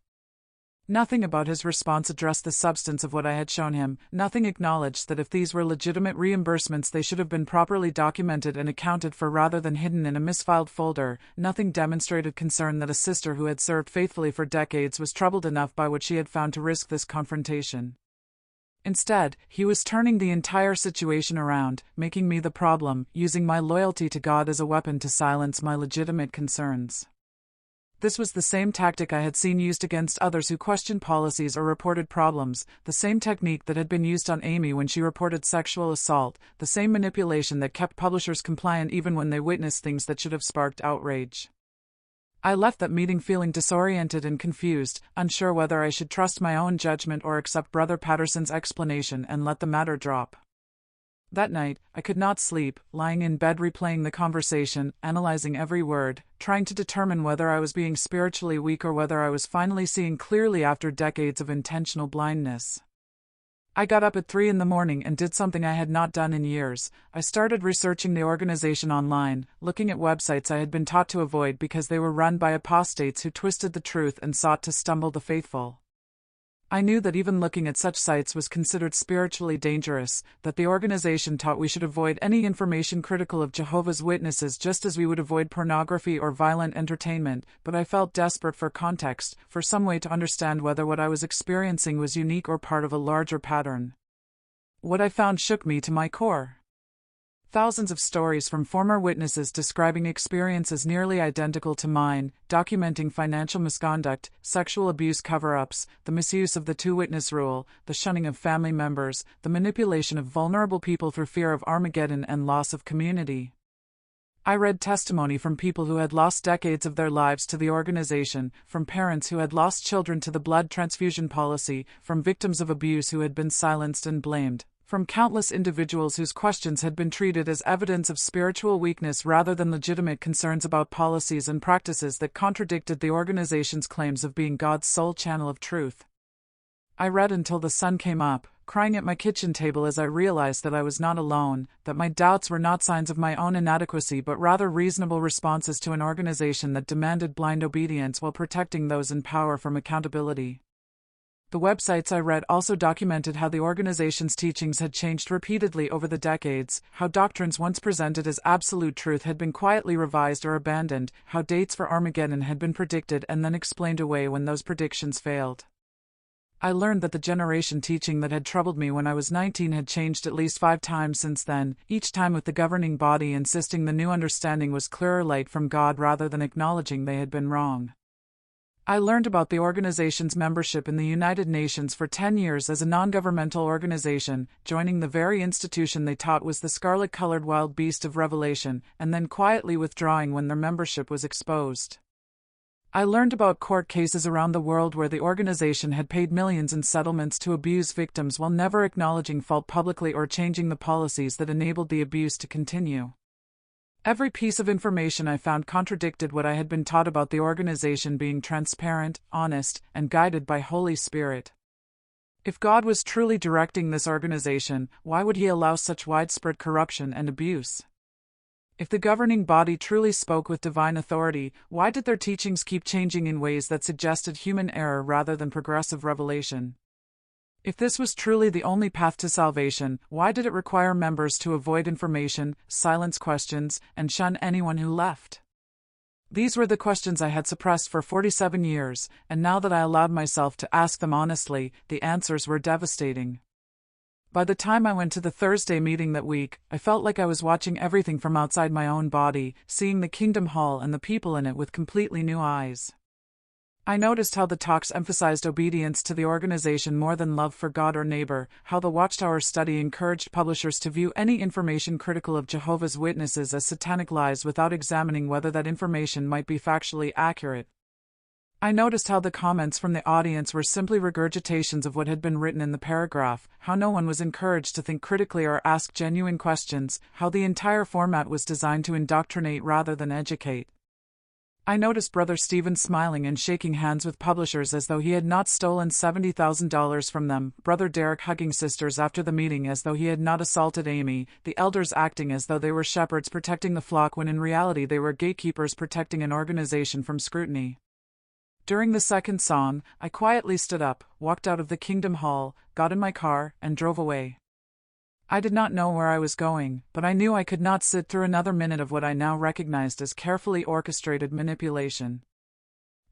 Nothing about his response addressed the substance of what I had shown him, nothing acknowledged that if these were legitimate reimbursements they should have been properly documented and accounted for rather than hidden in a misfiled folder, nothing demonstrated concern that a sister who had served faithfully for decades was troubled enough by what she had found to risk this confrontation. Instead, he was turning the entire situation around, making me the problem, using my loyalty to God as a weapon to silence my legitimate concerns. This was the same tactic I had seen used against others who questioned policies or reported problems, the same technique that had been used on Amy when she reported sexual assault, the same manipulation that kept publishers compliant even when they witnessed things that should have sparked outrage. I left that meeting feeling disoriented and confused, unsure whether I should trust my own judgment or accept Brother Patterson's explanation and let the matter drop. That night, I could not sleep, lying in bed replaying the conversation, analyzing every word, trying to determine whether I was being spiritually weak or whether I was finally seeing clearly after decades of intentional blindness. I got up at 3 a.m. and did something I had not done in years. I started researching the organization online, looking at websites I had been taught to avoid because they were run by apostates who twisted the truth and sought to stumble the faithful. I knew that even looking at such sites was considered spiritually dangerous, that the organization taught we should avoid any information critical of Jehovah's Witnesses just as we would avoid pornography or violent entertainment, but I felt desperate for context, for some way to understand whether what I was experiencing was unique or part of a larger pattern. What I found shook me to my core. Thousands of stories from former witnesses describing experiences nearly identical to mine, documenting financial misconduct, sexual abuse cover-ups, the misuse of the two-witness rule, the shunning of family members, the manipulation of vulnerable people for fear of Armageddon and loss of community. I read testimony from people who had lost decades of their lives to the organization, from parents who had lost children to the blood transfusion policy, from victims of abuse who had been silenced and blamed, from countless individuals whose questions had been treated as evidence of spiritual weakness rather than legitimate concerns about policies and practices that contradicted the organization's claims of being God's sole channel of truth. I read until the sun came up, crying at my kitchen table as I realized that I was not alone, that my doubts were not signs of my own inadequacy but rather reasonable responses to an organization that demanded blind obedience while protecting those in power from accountability. The websites I read also documented how the organization's teachings had changed repeatedly over the decades, how doctrines once presented as absolute truth had been quietly revised or abandoned, how dates for Armageddon had been predicted and then explained away when those predictions failed. I learned that the generation teaching that had troubled me when I was 19 had changed at least 5 times since then, each time with the governing body insisting the new understanding was clearer light from God rather than acknowledging they had been wrong. I learned about the organization's membership in the United Nations for 10 years as a non-governmental organization, joining the very institution they taught was the scarlet-colored wild beast of Revelation, and then quietly withdrawing when their membership was exposed. I learned about court cases around the world where the organization had paid millions in settlements to abuse victims while never acknowledging fault publicly or changing the policies that enabled the abuse to continue. Every piece of information I found contradicted what I had been taught about the organization being transparent, honest, and guided by Holy Spirit. If God was truly directing this organization, why would He allow such widespread corruption and abuse? If the governing body truly spoke with divine authority, why did their teachings keep changing in ways that suggested human error rather than progressive revelation? If this was truly the only path to salvation, why did it require members to avoid information, silence questions, and shun anyone who left? These were the questions I had suppressed for 47 years, and now that I allowed myself to ask them honestly, the answers were devastating. By the time I went to the Thursday meeting that week, I felt like I was watching everything from outside my own body, seeing the Kingdom Hall and the people in it with completely new eyes. I noticed how the talks emphasized obedience to the organization more than love for God or neighbor, how the Watchtower study encouraged publishers to view any information critical of Jehovah's Witnesses as satanic lies without examining whether that information might be factually accurate. I noticed how the comments from the audience were simply regurgitations of what had been written in the paragraph, how no one was encouraged to think critically or ask genuine questions, how the entire format was designed to indoctrinate rather than educate. I noticed Brother Stephen smiling and shaking hands with publishers as though he had not stolen $70,000 from them, Brother Derek hugging sisters after the meeting as though he had not assaulted Amy, the elders acting as though they were shepherds protecting the flock when in reality they were gatekeepers protecting an organization from scrutiny. During the second song, I quietly stood up, walked out of the Kingdom Hall, got in my car, and drove away. I did not know where I was going, but I knew I could not sit through another minute of what I now recognized as carefully orchestrated manipulation.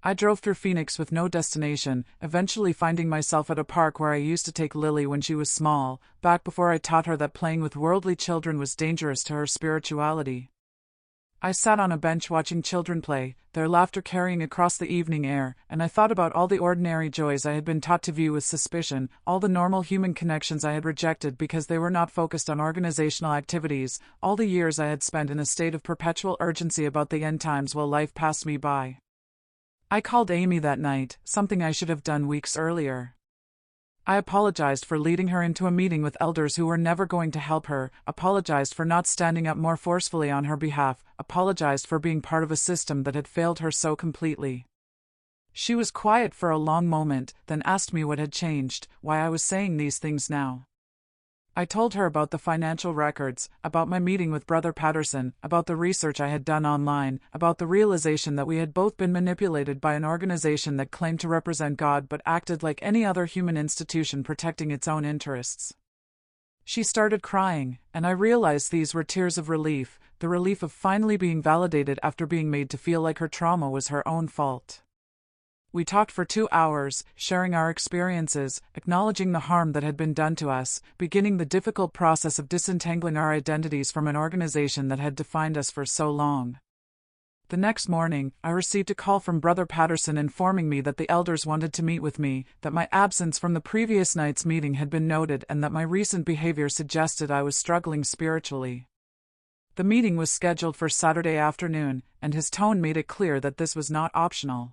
I drove through Phoenix with no destination, eventually finding myself at a park where I used to take Lily when she was small, back before I taught her that playing with worldly children was dangerous to her spirituality. I sat on a bench watching children play, their laughter carrying across the evening air, and I thought about all the ordinary joys I had been taught to view with suspicion, all the normal human connections I had rejected because they were not focused on organizational activities, all the years I had spent in a state of perpetual urgency about the end times while life passed me by. I called Amy that night, something I should have done weeks earlier. I apologized for leading her into a meeting with elders who were never going to help her, apologized for not standing up more forcefully on her behalf, apologized for being part of a system that had failed her so completely. She was quiet for a long moment, then asked me what had changed, why I was saying these things now. I told her about the financial records, about my meeting with Brother Patterson, about the research I had done online, about the realization that we had both been manipulated by an organization that claimed to represent God but acted like any other human institution protecting its own interests. She started crying, and I realized these were tears of relief, the relief of finally being validated after being made to feel like her trauma was her own fault. We talked for 2 hours, sharing our experiences, acknowledging the harm that had been done to us, beginning the difficult process of disentangling our identities from an organization that had defined us for so long. The next morning, I received a call from Brother Patterson informing me that the elders wanted to meet with me, that my absence from the previous night's meeting had been noted and that my recent behavior suggested I was struggling spiritually. The meeting was scheduled for Saturday afternoon, and his tone made it clear that this was not optional.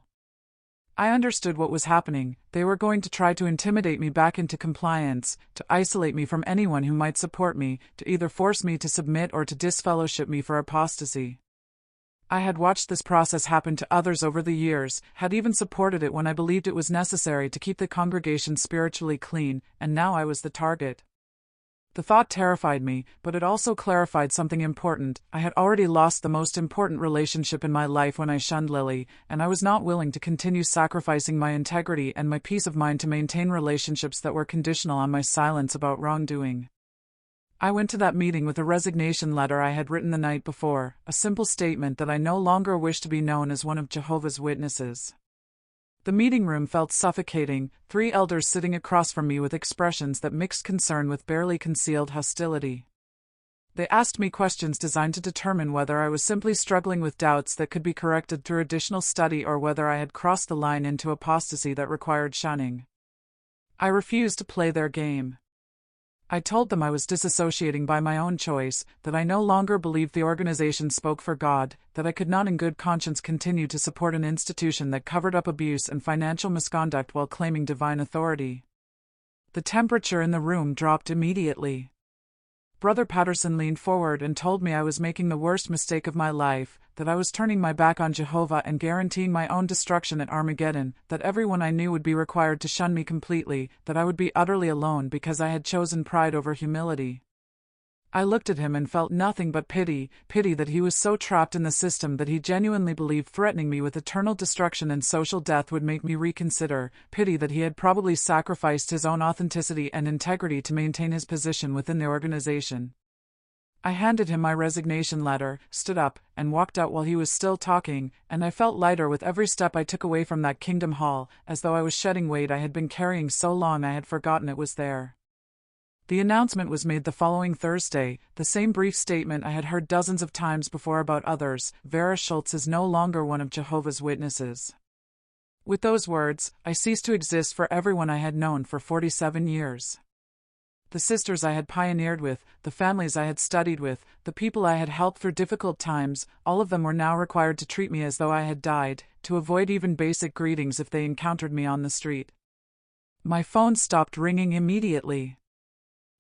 I understood what was happening. They were going to try to intimidate me back into compliance, to isolate me from anyone who might support me, to either force me to submit or to disfellowship me for apostasy. I had watched this process happen to others over the years, had even supported it when I believed it was necessary to keep the congregation spiritually clean, and now I was the target. The thought terrified me, but it also clarified something important. I had already lost the most important relationship in my life when I shunned Lily, and I was not willing to continue sacrificing my integrity and my peace of mind to maintain relationships that were conditional on my silence about wrongdoing. I went to that meeting with a resignation letter I had written the night before, a simple statement that I no longer wished to be known as one of Jehovah's Witnesses. The meeting room felt suffocating, 3 elders sitting across from me with expressions that mixed concern with barely concealed hostility. They asked me questions designed to determine whether I was simply struggling with doubts that could be corrected through additional study or whether I had crossed the line into apostasy that required shunning. I refused to play their game. I told them I was disassociating by my own choice, that I no longer believed the organization spoke for God, that I could not in good conscience continue to support an institution that covered up abuse and financial misconduct while claiming divine authority. The temperature in the room dropped immediately. Brother Patterson leaned forward and told me I was making the worst mistake of my life, that I was turning my back on Jehovah and guaranteeing my own destruction at Armageddon, that everyone I knew would be required to shun me completely, that I would be utterly alone because I had chosen pride over humility. I looked at him and felt nothing but pity that he was so trapped in the system that he genuinely believed threatening me with eternal destruction and social death would make me reconsider, pity that he had probably sacrificed his own authenticity and integrity to maintain his position within the organization. I handed him my resignation letter, stood up, and walked out while he was still talking, and I felt lighter with every step I took away from that Kingdom Hall, as though I was shedding weight I had been carrying so long I had forgotten it was there. The announcement was made the following Thursday, the same brief statement I had heard dozens of times before about others: Vera Schultz is no longer one of Jehovah's Witnesses. With those words, I ceased to exist for everyone I had known for 47 years. The sisters I had pioneered with, the families I had studied with, the people I had helped through difficult times, all of them were now required to treat me as though I had died, to avoid even basic greetings if they encountered me on the street. My phone stopped ringing immediately.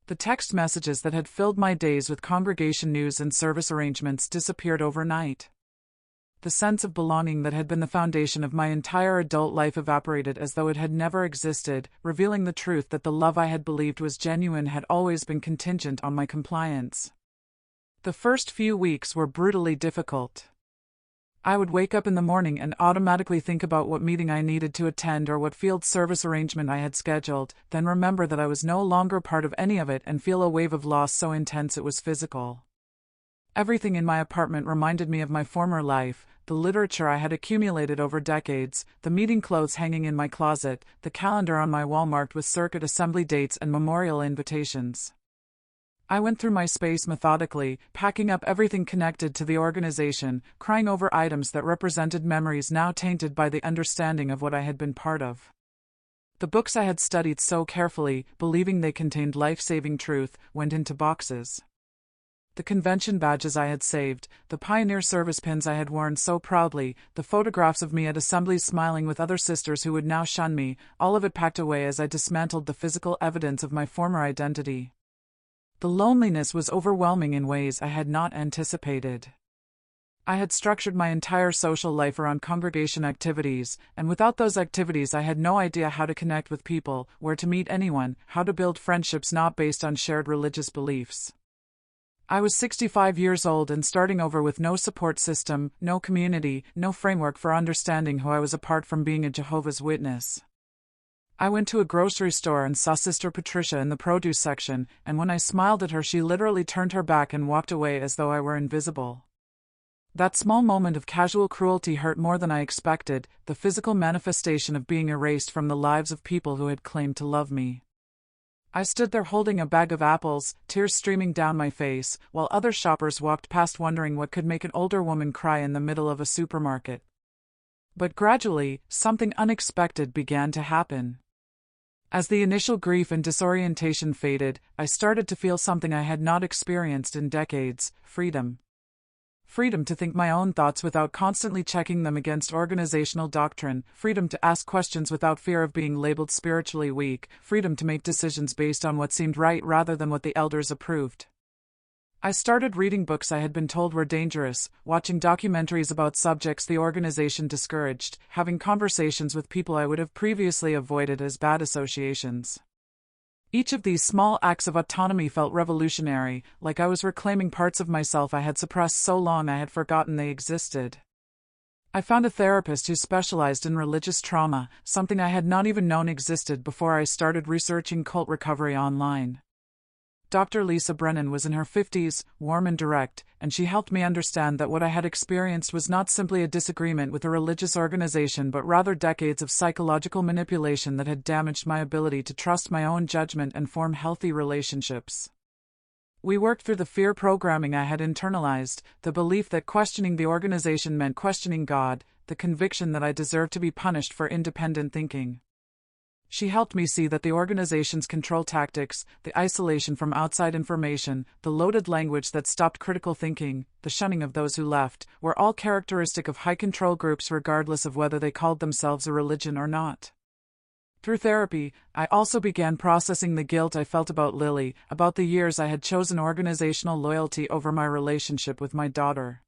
The text messages that had filled my days with congregation news and service arrangements disappeared overnight. The sense of belonging that had been the foundation of my entire adult life evaporated as though it had never existed, revealing the truth that the love I had believed was genuine had always been contingent on my compliance. The first few weeks were brutally difficult. I would wake up in the morning and automatically think about what meeting I needed to attend or what field service arrangement I had scheduled, then remember that I was no longer part of any of it and feel a wave of loss so intense it was physical. Everything in my apartment reminded me of my former life, the literature I had accumulated over decades, the meeting clothes hanging in my closet, the calendar on my wall marked with circuit assembly dates and memorial invitations. I went through my space methodically, packing up everything connected to the organization, crying over items that represented memories now tainted by the understanding of what I had been part of. The books I had studied so carefully, believing they contained life-saving truth, went into boxes. The convention badges I had saved, the pioneer service pins I had worn so proudly, the photographs of me at assemblies smiling with other sisters who would now shun me, all of it packed away as I dismantled the physical evidence of my former identity. The loneliness was overwhelming in ways I had not anticipated. I had structured my entire social life around congregation activities, and without those activities I had no idea how to connect with people, where to meet anyone, how to build friendships not based on shared religious beliefs. I was 65 years old and starting over with no support system, no community, no framework for understanding who I was apart from being a Jehovah's Witness. I went to a grocery store and saw Sister Patricia in the produce section, and when I smiled at her she literally turned her back and walked away as though I were invisible. That small moment of casual cruelty hurt more than I expected, the physical manifestation of being erased from the lives of people who had claimed to love me. I stood there holding a bag of apples, tears streaming down my face, while other shoppers walked past wondering what could make an older woman cry in the middle of a supermarket. But gradually, something unexpected began to happen. As the initial grief and disorientation faded, I started to feel something I had not experienced in decades: freedom. Freedom to think my own thoughts without constantly checking them against organizational doctrine, freedom to ask questions without fear of being labeled spiritually weak, freedom to make decisions based on what seemed right rather than what the elders approved. I started reading books I had been told were dangerous, watching documentaries about subjects the organization discouraged, having conversations with people I would have previously avoided as bad associations. Each of these small acts of autonomy felt revolutionary, like I was reclaiming parts of myself I had suppressed so long I had forgotten they existed. I found a therapist who specialized in religious trauma, something I had not even known existed before I started researching cult recovery online. Dr. Lisa Brennan was in her 50s, warm and direct, and she helped me understand that what I had experienced was not simply a disagreement with a religious organization but rather decades of psychological manipulation that had damaged my ability to trust my own judgment and form healthy relationships. We worked through the fear programming I had internalized, the belief that questioning the organization meant questioning God, the conviction that I deserved to be punished for independent thinking. She helped me see that the organization's control tactics, the isolation from outside information, the loaded language that stopped critical thinking, the shunning of those who left, were all characteristic of high-control groups regardless of whether they called themselves a religion or not. Through therapy, I also began processing the guilt I felt about Lily, about the years I had chosen organizational loyalty over my relationship with my daughter.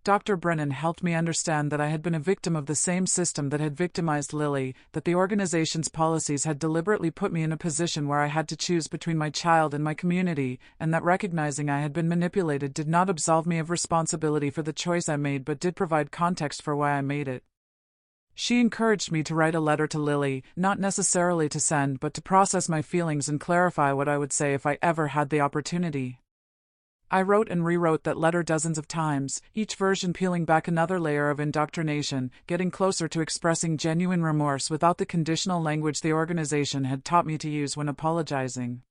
Dr. Brennan helped me understand that I had been a victim of the same system that had victimized Lily, that the organization's policies had deliberately put me in a position where I had to choose between my child and my community, and that recognizing I had been manipulated did not absolve me of responsibility for the choice I made but did provide context for why I made it. She encouraged me to write a letter to Lily, not necessarily to send but to process my feelings and clarify what I would say if I ever had the opportunity. I wrote and rewrote that letter dozens of times, each version peeling back another layer of indoctrination, getting closer to expressing genuine remorse without the conditional language the organization had taught me to use when apologizing.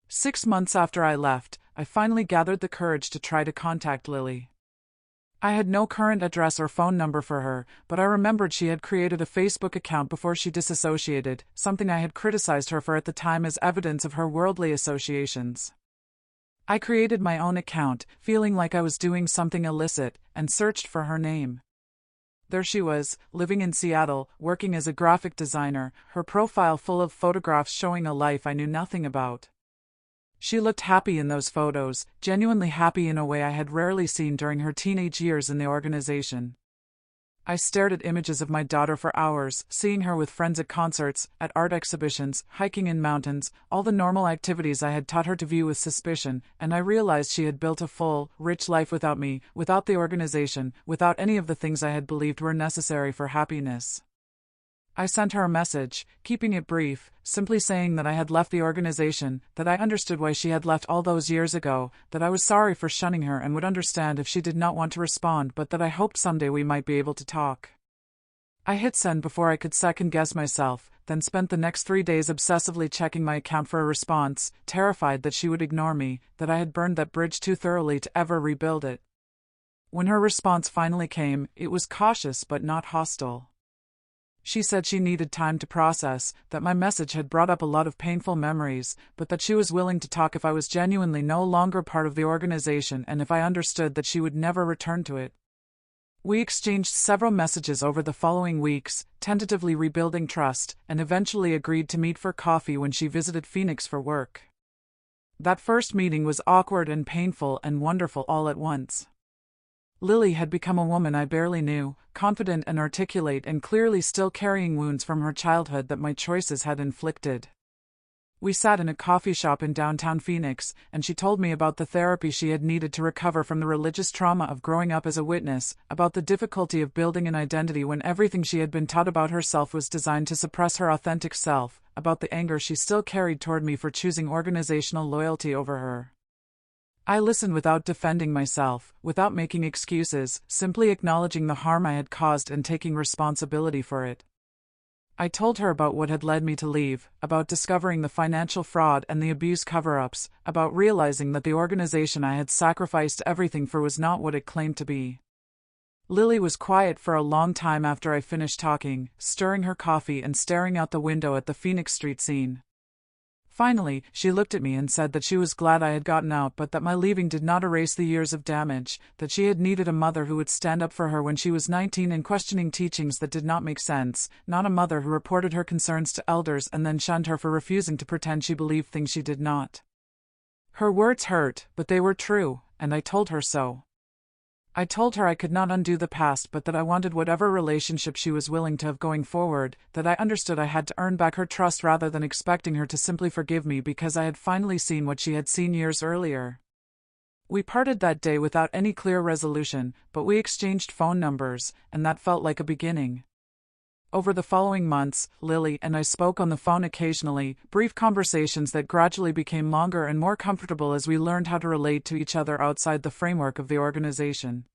6 months after I left, I finally gathered the courage to try to contact Lily. I had no current address or phone number for her, but I remembered she had created a Facebook account before she disassociated, something I had criticized her for at the time as evidence of her worldly associations. I created my own account, feeling like I was doing something illicit, and searched for her name. There she was, living in Seattle, working as a graphic designer, her profile full of photographs showing a life I knew nothing about. She looked happy in those photos, genuinely happy in a way I had rarely seen during her teenage years in the organization. I stared at images of my daughter for hours, seeing her with friends at concerts, at art exhibitions, hiking in mountains, all the normal activities I had taught her to view with suspicion, and I realized she had built a full, rich life without me, without the organization, without any of the things I had believed were necessary for happiness. I sent her a message, keeping it brief, simply saying that I had left the organization, that I understood why she had left all those years ago, that I was sorry for shunning her and would understand if she did not want to respond, but that I hoped someday we might be able to talk. I hit send before I could second-guess myself, then spent the next 3 days obsessively checking my account for a response, terrified that she would ignore me, that I had burned that bridge too thoroughly to ever rebuild it. When her response finally came, it was cautious but not hostile. She said she needed time to process, that my message had brought up a lot of painful memories, but that she was willing to talk if I was genuinely no longer part of the organization and if I understood that she would never return to it. We exchanged several messages over the following weeks, tentatively rebuilding trust, and eventually agreed to meet for coffee when she visited Phoenix for work. That first meeting was awkward and painful and wonderful all at once. Lily had become a woman I barely knew, confident and articulate and clearly still carrying wounds from her childhood that my choices had inflicted. We sat in a coffee shop in downtown Phoenix, and she told me about the therapy she had needed to recover from the religious trauma of growing up as a witness, about the difficulty of building an identity when everything she had been taught about herself was designed to suppress her authentic self, about the anger she still carried toward me for choosing organizational loyalty over her. I listened without defending myself, without making excuses, simply acknowledging the harm I had caused and taking responsibility for it. I told her about what had led me to leave, about discovering the financial fraud and the abuse cover-ups, about realizing that the organization I had sacrificed everything for was not what it claimed to be. Lily was quiet for a long time after I finished talking, stirring her coffee and staring out the window at the Phoenix Street scene. Finally, she looked at me and said that she was glad I had gotten out but that my leaving did not erase the years of damage, that she had needed a mother who would stand up for her when she was 19 and questioning teachings that did not make sense, not a mother who reported her concerns to elders and then shunned her for refusing to pretend she believed things she did not. Her words hurt, but they were true, and I told her so. I told her I could not undo the past but that I wanted whatever relationship she was willing to have going forward, that I understood I had to earn back her trust rather than expecting her to simply forgive me because I had finally seen what she had seen years earlier. We parted that day without any clear resolution, but we exchanged phone numbers, and that felt like a beginning. Over the following months, Lily and I spoke on the phone occasionally, brief conversations that gradually became longer and more comfortable as we learned how to relate to each other outside the framework of the organization.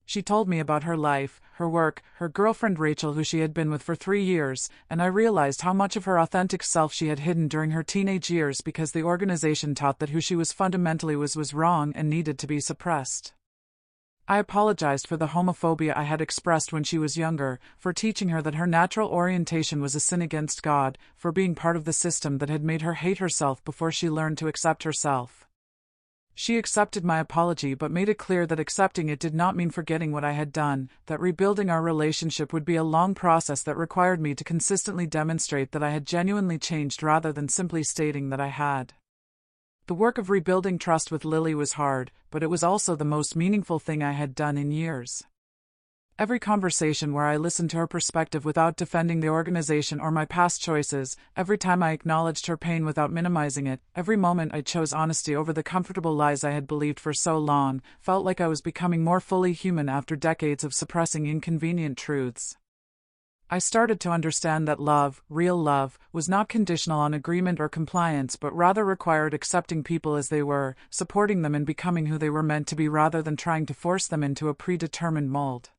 She told me about her life, her work, her girlfriend Rachel, who she had been with for 3 years, and I realized how much of her authentic self she had hidden during her teenage years because the organization taught that who she was fundamentally was wrong and needed to be suppressed. I apologized for the homophobia I had expressed when she was younger, for teaching her that her natural orientation was a sin against God, for being part of the system that had made her hate herself before she learned to accept herself. She accepted my apology but made it clear that accepting it did not mean forgetting what I had done, that rebuilding our relationship would be a long process that required me to consistently demonstrate that I had genuinely changed rather than simply stating that I had. The work of rebuilding trust with Lily was hard, but it was also the most meaningful thing I had done in years. Every conversation where I listened to her perspective without defending the organization or my past choices, every time I acknowledged her pain without minimizing it, every moment I chose honesty over the comfortable lies I had believed for so long, felt like I was becoming more fully human after decades of suppressing inconvenient truths. I started to understand that love, real love, was not conditional on agreement or compliance but rather required accepting people as they were, supporting them in becoming who they were meant to be rather than trying to force them into a predetermined mold.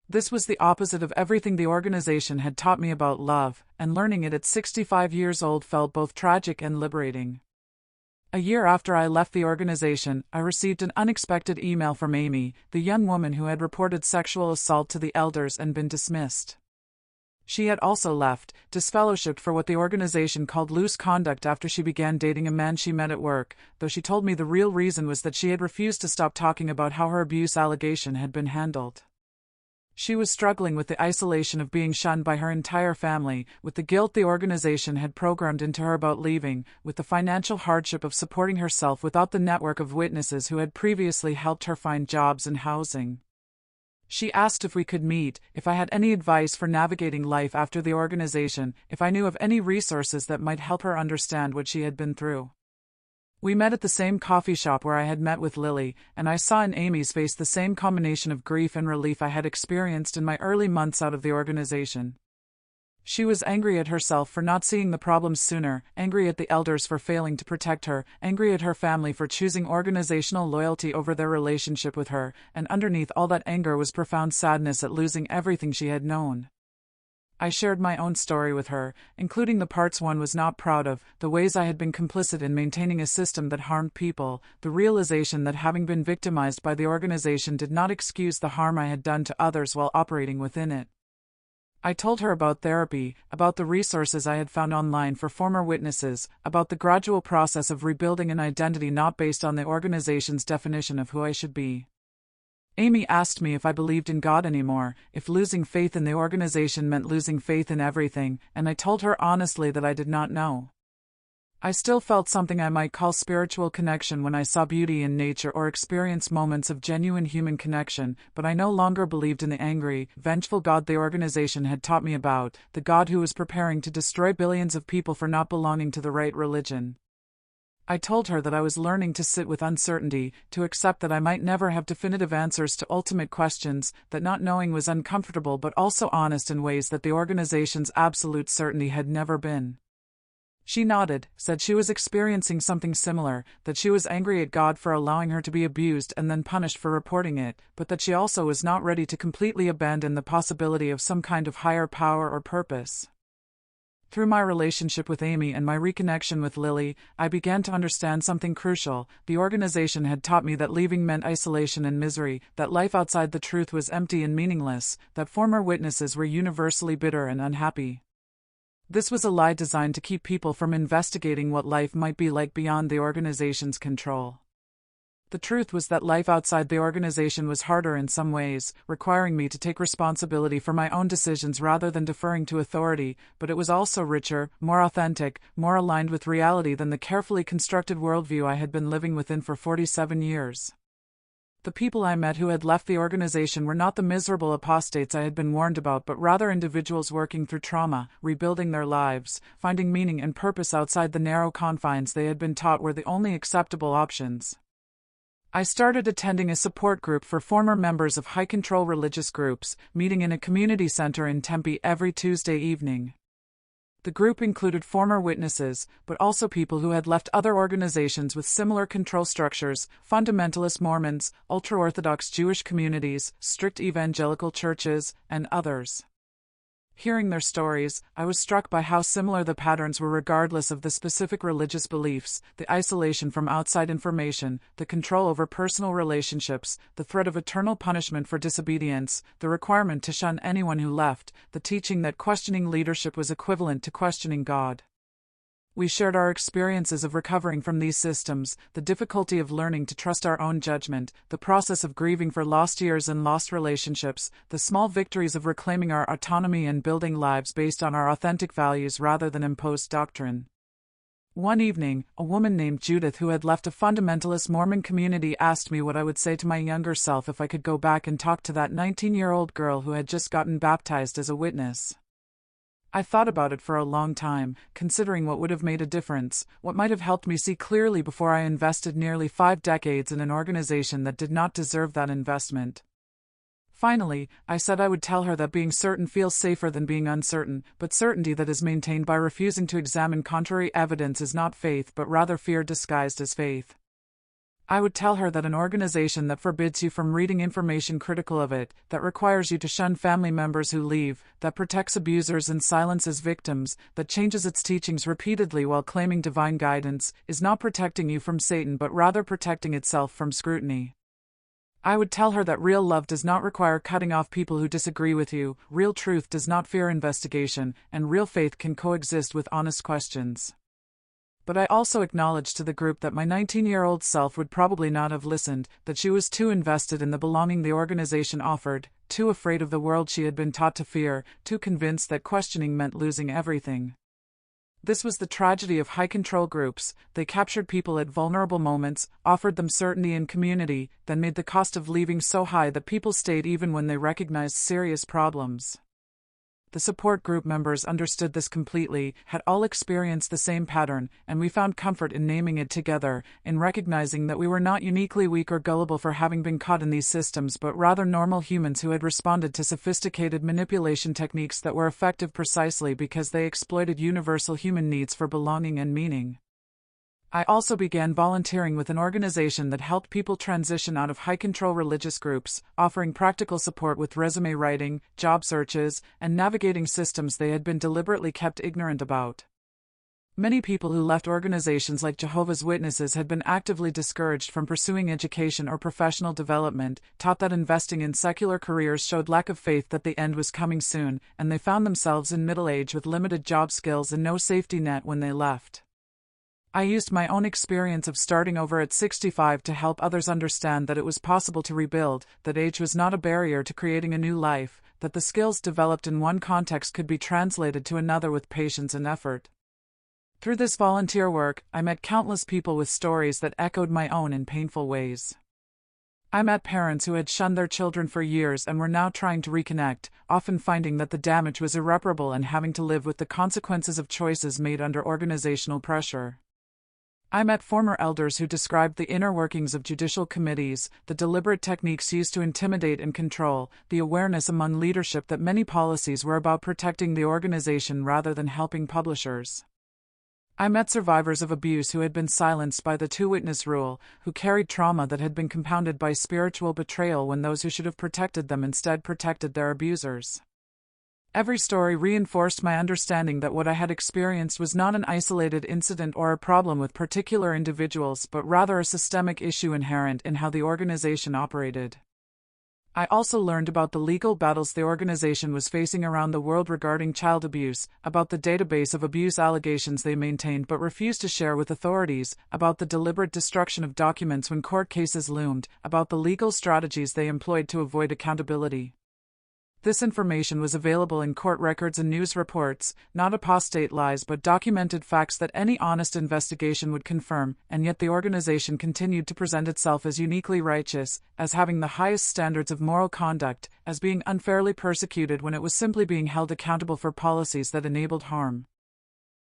This was the opposite of everything the organization had taught me about love, and learning it at 65 years old felt both tragic and liberating. A year after I left the organization, I received an unexpected email from Amy, the young woman who had reported sexual assault to the elders and been dismissed. She had also left, disfellowshipped for what the organization called loose conduct after she began dating a man she met at work, though she told me the real reason was that she had refused to stop talking about how her abuse allegation had been handled. She was struggling with the isolation of being shunned by her entire family, with the guilt the organization had programmed into her about leaving, with the financial hardship of supporting herself without the network of witnesses who had previously helped her find jobs and housing. She asked if we could meet, if I had any advice for navigating life after the organization, if I knew of any resources that might help her understand what she had been through. We met at the same coffee shop where I had met with Lily, and I saw in Amy's face the same combination of grief and relief I had experienced in my early months out of the organization. She was angry at herself for not seeing the problems sooner, angry at the elders for failing to protect her, angry at her family for choosing organizational loyalty over their relationship with her, and underneath all that anger was profound sadness at losing everything she had known. I shared my own story with her, including the parts one was not proud of, the ways I had been complicit in maintaining a system that harmed people, the realization that having been victimized by the organization did not excuse the harm I had done to others while operating within it. I told her about therapy, about the resources I had found online for former witnesses, about the gradual process of rebuilding an identity not based on the organization's definition of who I should be. Amy asked me if I believed in God anymore, if losing faith in the organization meant losing faith in everything, and I told her honestly that I did not know. I still felt something I might call spiritual connection when I saw beauty in nature or experienced moments of genuine human connection, but I no longer believed in the angry, vengeful God the organization had taught me about, the God who was preparing to destroy billions of people for not belonging to the right religion. I told her that I was learning to sit with uncertainty, to accept that I might never have definitive answers to ultimate questions, that not knowing was uncomfortable but also honest in ways that the organization's absolute certainty had never been. She nodded, said she was experiencing something similar, that she was angry at God for allowing her to be abused and then punished for reporting it, but that she also was not ready to completely abandon the possibility of some kind of higher power or purpose. Through my relationship with Amy and my reconnection with Lily, I began to understand something crucial. The organization had taught me that leaving meant isolation and misery, that life outside the truth was empty and meaningless, that former witnesses were universally bitter and unhappy. This was a lie designed to keep people from investigating what life might be like beyond the organization's control. The truth was that life outside the organization was harder in some ways, requiring me to take responsibility for my own decisions rather than deferring to authority, but it was also richer, more authentic, more aligned with reality than the carefully constructed worldview I had been living within for 47 years. The people I met who had left the organization were not the miserable apostates I had been warned about but rather individuals working through trauma, rebuilding their lives, finding meaning and purpose outside the narrow confines they had been taught were the only acceptable options. I started attending a support group for former members of high-control religious groups, meeting in a community center in Tempe every Tuesday evening. The group included former witnesses, but also people who had left other organizations with similar control structures, fundamentalist Mormons, ultra-Orthodox Jewish communities, strict evangelical churches, and others. Hearing their stories, I was struck by how similar the patterns were regardless of the specific religious beliefs: the isolation from outside information, the control over personal relationships, the threat of eternal punishment for disobedience, the requirement to shun anyone who left, the teaching that questioning leadership was equivalent to questioning God. We shared our experiences of recovering from these systems, the difficulty of learning to trust our own judgment, the process of grieving for lost years and lost relationships, the small victories of reclaiming our autonomy and building lives based on our authentic values rather than imposed doctrine. One evening, a woman named Judith, who had left a fundamentalist Mormon community, asked me what I would say to my younger self if I could go back and talk to that 19-year-old girl who had just gotten baptized as a witness. I thought about it for a long time, considering what would have made a difference, what might have helped me see clearly before I invested nearly 5 decades in an organization that did not deserve that investment. Finally, I said I would tell her that being certain feels safer than being uncertain, but certainty that is maintained by refusing to examine contrary evidence is not faith but rather fear disguised as faith. I would tell her that an organization that forbids you from reading information critical of it, that requires you to shun family members who leave, that protects abusers and silences victims, that changes its teachings repeatedly while claiming divine guidance, is not protecting you from Satan but rather protecting itself from scrutiny. I would tell her that real love does not require cutting off people who disagree with you, real truth does not fear investigation, and real faith can coexist with honest questions. But I also acknowledged to the group that my 19-year-old self would probably not have listened, that she was too invested in the belonging the organization offered, too afraid of the world she had been taught to fear, too convinced that questioning meant losing everything. This was the tragedy of high-control groups. They captured people at vulnerable moments, offered them certainty and community, then made the cost of leaving so high that people stayed even when they recognized serious problems. The support group members understood this completely, had all experienced the same pattern, and we found comfort in naming it together, in recognizing that we were not uniquely weak or gullible for having been caught in these systems but rather normal humans who had responded to sophisticated manipulation techniques that were effective precisely because they exploited universal human needs for belonging and meaning. I also began volunteering with an organization that helped people transition out of high-control religious groups, offering practical support with resume writing, job searches, and navigating systems they had been deliberately kept ignorant about. Many people who left organizations like Jehovah's Witnesses had been actively discouraged from pursuing education or professional development, taught that investing in secular careers showed lack of faith that the end was coming soon, and they found themselves in middle age with limited job skills and no safety net when they left. I used my own experience of starting over at 65 to help others understand that it was possible to rebuild, that age was not a barrier to creating a new life, that the skills developed in one context could be translated to another with patience and effort. Through this volunteer work, I met countless people with stories that echoed my own in painful ways. I met parents who had shunned their children for years and were now trying to reconnect, often finding that the damage was irreparable and having to live with the consequences of choices made under organizational pressure. I met former elders who described the inner workings of judicial committees, the deliberate techniques used to intimidate and control, the awareness among leadership that many policies were about protecting the organization rather than helping publishers. I met survivors of abuse who had been silenced by the two-witness rule, who carried trauma that had been compounded by spiritual betrayal when those who should have protected them instead protected their abusers. Every story reinforced my understanding that what I had experienced was not an isolated incident or a problem with particular individuals but rather a systemic issue inherent in how the organization operated. I also learned about the legal battles the organization was facing around the world regarding child abuse, about the database of abuse allegations they maintained but refused to share with authorities, about the deliberate destruction of documents when court cases loomed, about the legal strategies they employed to avoid accountability. This information was available in court records and news reports, not apostate lies but documented facts that any honest investigation would confirm, and yet the organization continued to present itself as uniquely righteous, as having the highest standards of moral conduct, as being unfairly persecuted when it was simply being held accountable for policies that enabled harm.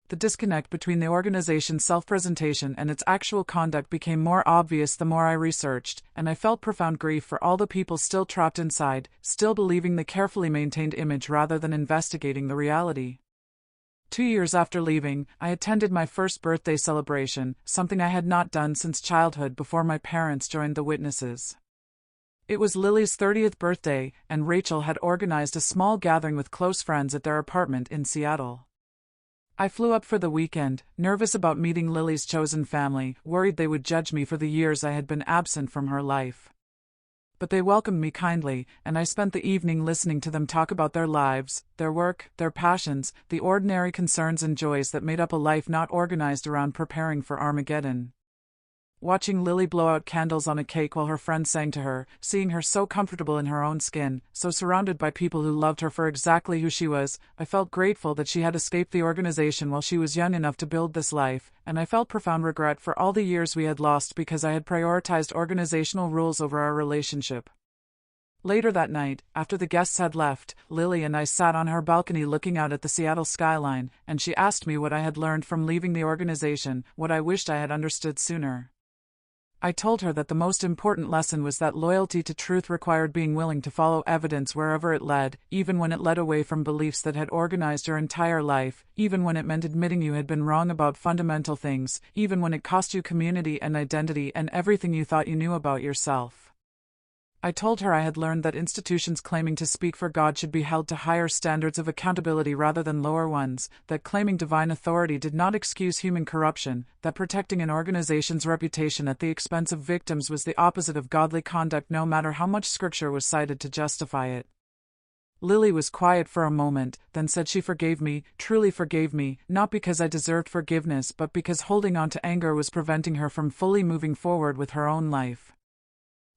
The disconnect between the organization's self-presentation and its actual conduct became more obvious the more I researched, and I felt profound grief for all the people still trapped inside, still believing the carefully maintained image rather than investigating the reality. 2 years after leaving, I attended my first birthday celebration, something I had not done since childhood before my parents joined the witnesses. It was Lily's 30th birthday, and Rachel had organized a small gathering with close friends at their apartment in Seattle. I flew up for the weekend, nervous about meeting Lily's chosen family, worried they would judge me for the years I had been absent from her life. But they welcomed me kindly, and I spent the evening listening to them talk about their lives, their work, their passions, the ordinary concerns and joys that made up a life not organized around preparing for Armageddon. Watching Lily blow out candles on a cake while her friends sang to her, seeing her so comfortable in her own skin, so surrounded by people who loved her for exactly who she was, I felt grateful that she had escaped the organization while she was young enough to build this life, and I felt profound regret for all the years we had lost because I had prioritized organizational rules over our relationship. Later that night, after the guests had left, Lily and I sat on her balcony looking out at the Seattle skyline, and she asked me what I had learned from leaving the organization, what I wished I had understood sooner. I told her that the most important lesson was that loyalty to truth required being willing to follow evidence wherever it led, even when it led away from beliefs that had organized your entire life, even when it meant admitting you had been wrong about fundamental things, even when it cost you community and identity and everything you thought you knew about yourself. I told her I had learned that institutions claiming to speak for God should be held to higher standards of accountability rather than lower ones, that claiming divine authority did not excuse human corruption, that protecting an organization's reputation at the expense of victims was the opposite of godly conduct no matter how much scripture was cited to justify it. Lily was quiet for a moment, then said she forgave me, truly forgave me, not because I deserved forgiveness but because holding on to anger was preventing her from fully moving forward with her own life.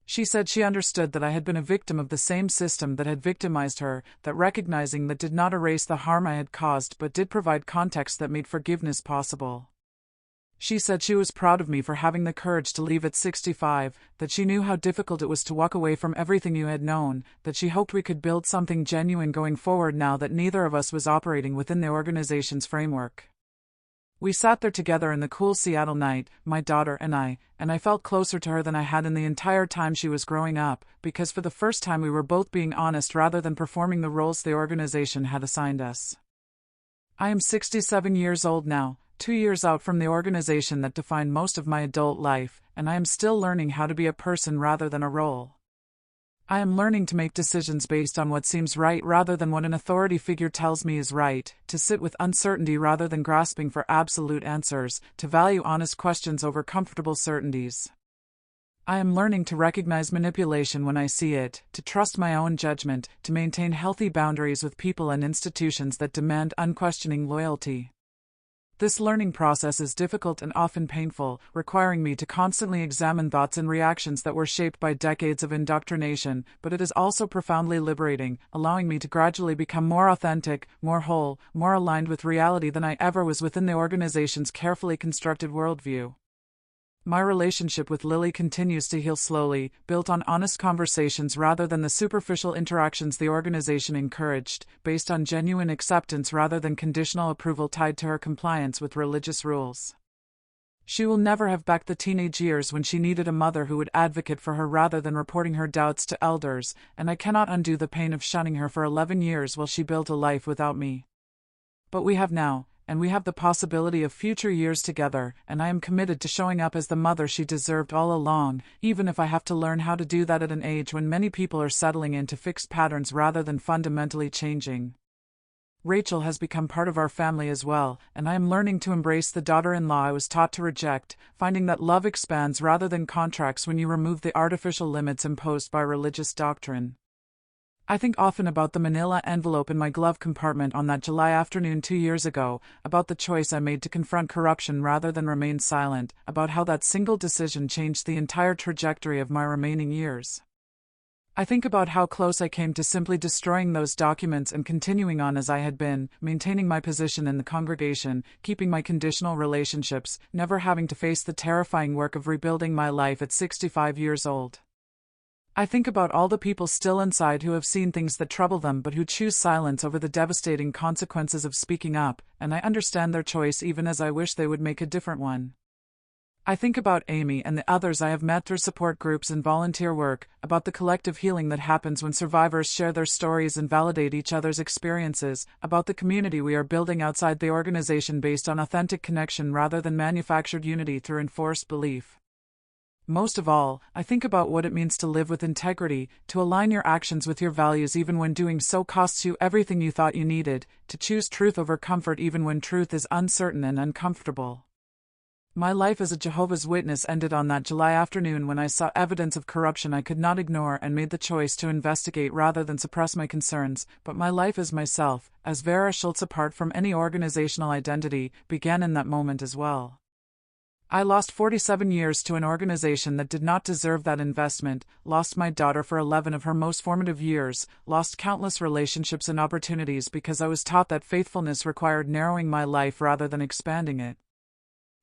She said she understood that I had been a victim of the same system that had victimized her, that recognizing that did not erase the harm I had caused but did provide context that made forgiveness possible. She said she was proud of me for having the courage to leave at 65, that she knew how difficult it was to walk away from everything you had known, that she hoped we could build something genuine going forward now that neither of us was operating within the organization's framework. We sat there together in the cool Seattle night, my daughter and I felt closer to her than I had in the entire time she was growing up, because for the first time we were both being honest rather than performing the roles the organization had assigned us. I am 67 years old now, 2 years out from the organization that defined most of my adult life, and I am still learning how to be a person rather than a role. I am learning to make decisions based on what seems right rather than what an authority figure tells me is right, to sit with uncertainty rather than grasping for absolute answers, to value honest questions over comfortable certainties. I am learning to recognize manipulation when I see it, to trust my own judgment, to maintain healthy boundaries with people and institutions that demand unquestioning loyalty. This learning process is difficult and often painful, requiring me to constantly examine thoughts and reactions that were shaped by decades of indoctrination, but it is also profoundly liberating, allowing me to gradually become more authentic, more whole, more aligned with reality than I ever was within the organization's carefully constructed worldview. My relationship with Lily continues to heal slowly, built on honest conversations rather than the superficial interactions the organization encouraged, based on genuine acceptance rather than conditional approval tied to her compliance with religious rules. She will never have back the teenage years when she needed a mother who would advocate for her rather than reporting her doubts to elders, and I cannot undo the pain of shunning her for 11 years while she built a life without me. But we have now, and we have the possibility of future years together, and I am committed to showing up as the mother she deserved all along, even if I have to learn how to do that at an age when many people are settling into fixed patterns rather than fundamentally changing. Rachel has become part of our family as well, and I am learning to embrace the daughter-in-law I was taught to reject, finding that love expands rather than contracts when you remove the artificial limits imposed by religious doctrine. I think often about the manila envelope in my glove compartment on that July afternoon 2 years ago, about the choice I made to confront corruption rather than remain silent, about how that single decision changed the entire trajectory of my remaining years. I think about how close I came to simply destroying those documents and continuing on as I had been, maintaining my position in the congregation, keeping my conditional relationships, never having to face the terrifying work of rebuilding my life at 65 years old. I think about all the people still inside who have seen things that trouble them but who choose silence over the devastating consequences of speaking up, and I understand their choice even as I wish they would make a different one. I think about Amy and the others I have met through support groups and volunteer work, about the collective healing that happens when survivors share their stories and validate each other's experiences, about the community we are building outside the organization based on authentic connection rather than manufactured unity through enforced belief. Most of all, I think about what it means to live with integrity, to align your actions with your values even when doing so costs you everything you thought you needed, to choose truth over comfort even when truth is uncertain and uncomfortable. My life as a Jehovah's Witness ended on that July afternoon when I saw evidence of corruption I could not ignore and made the choice to investigate rather than suppress my concerns, but my life as myself, as Vera Schultz apart from any organizational identity, began in that moment as well. I lost 47 years to an organization that did not deserve that investment, lost my daughter for 11 of her most formative years, lost countless relationships and opportunities because I was taught that faithfulness required narrowing my life rather than expanding it.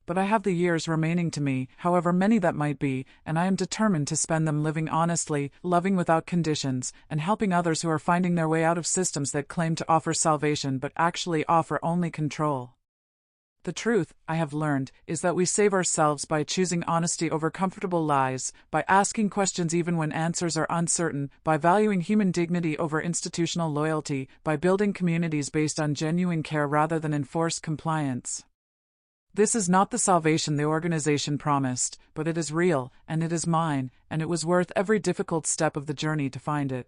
But I have the years remaining to me, however many that might be, and I am determined to spend them living honestly, loving without conditions, and helping others who are finding their way out of systems that claim to offer salvation but actually offer only control. The truth, I have learned, is that we save ourselves by choosing honesty over comfortable lies, by asking questions even when answers are uncertain, by valuing human dignity over institutional loyalty, by building communities based on genuine care rather than enforced compliance. This is not the salvation the organization promised, but it is real, and it is mine, and it was worth every difficult step of the journey to find it.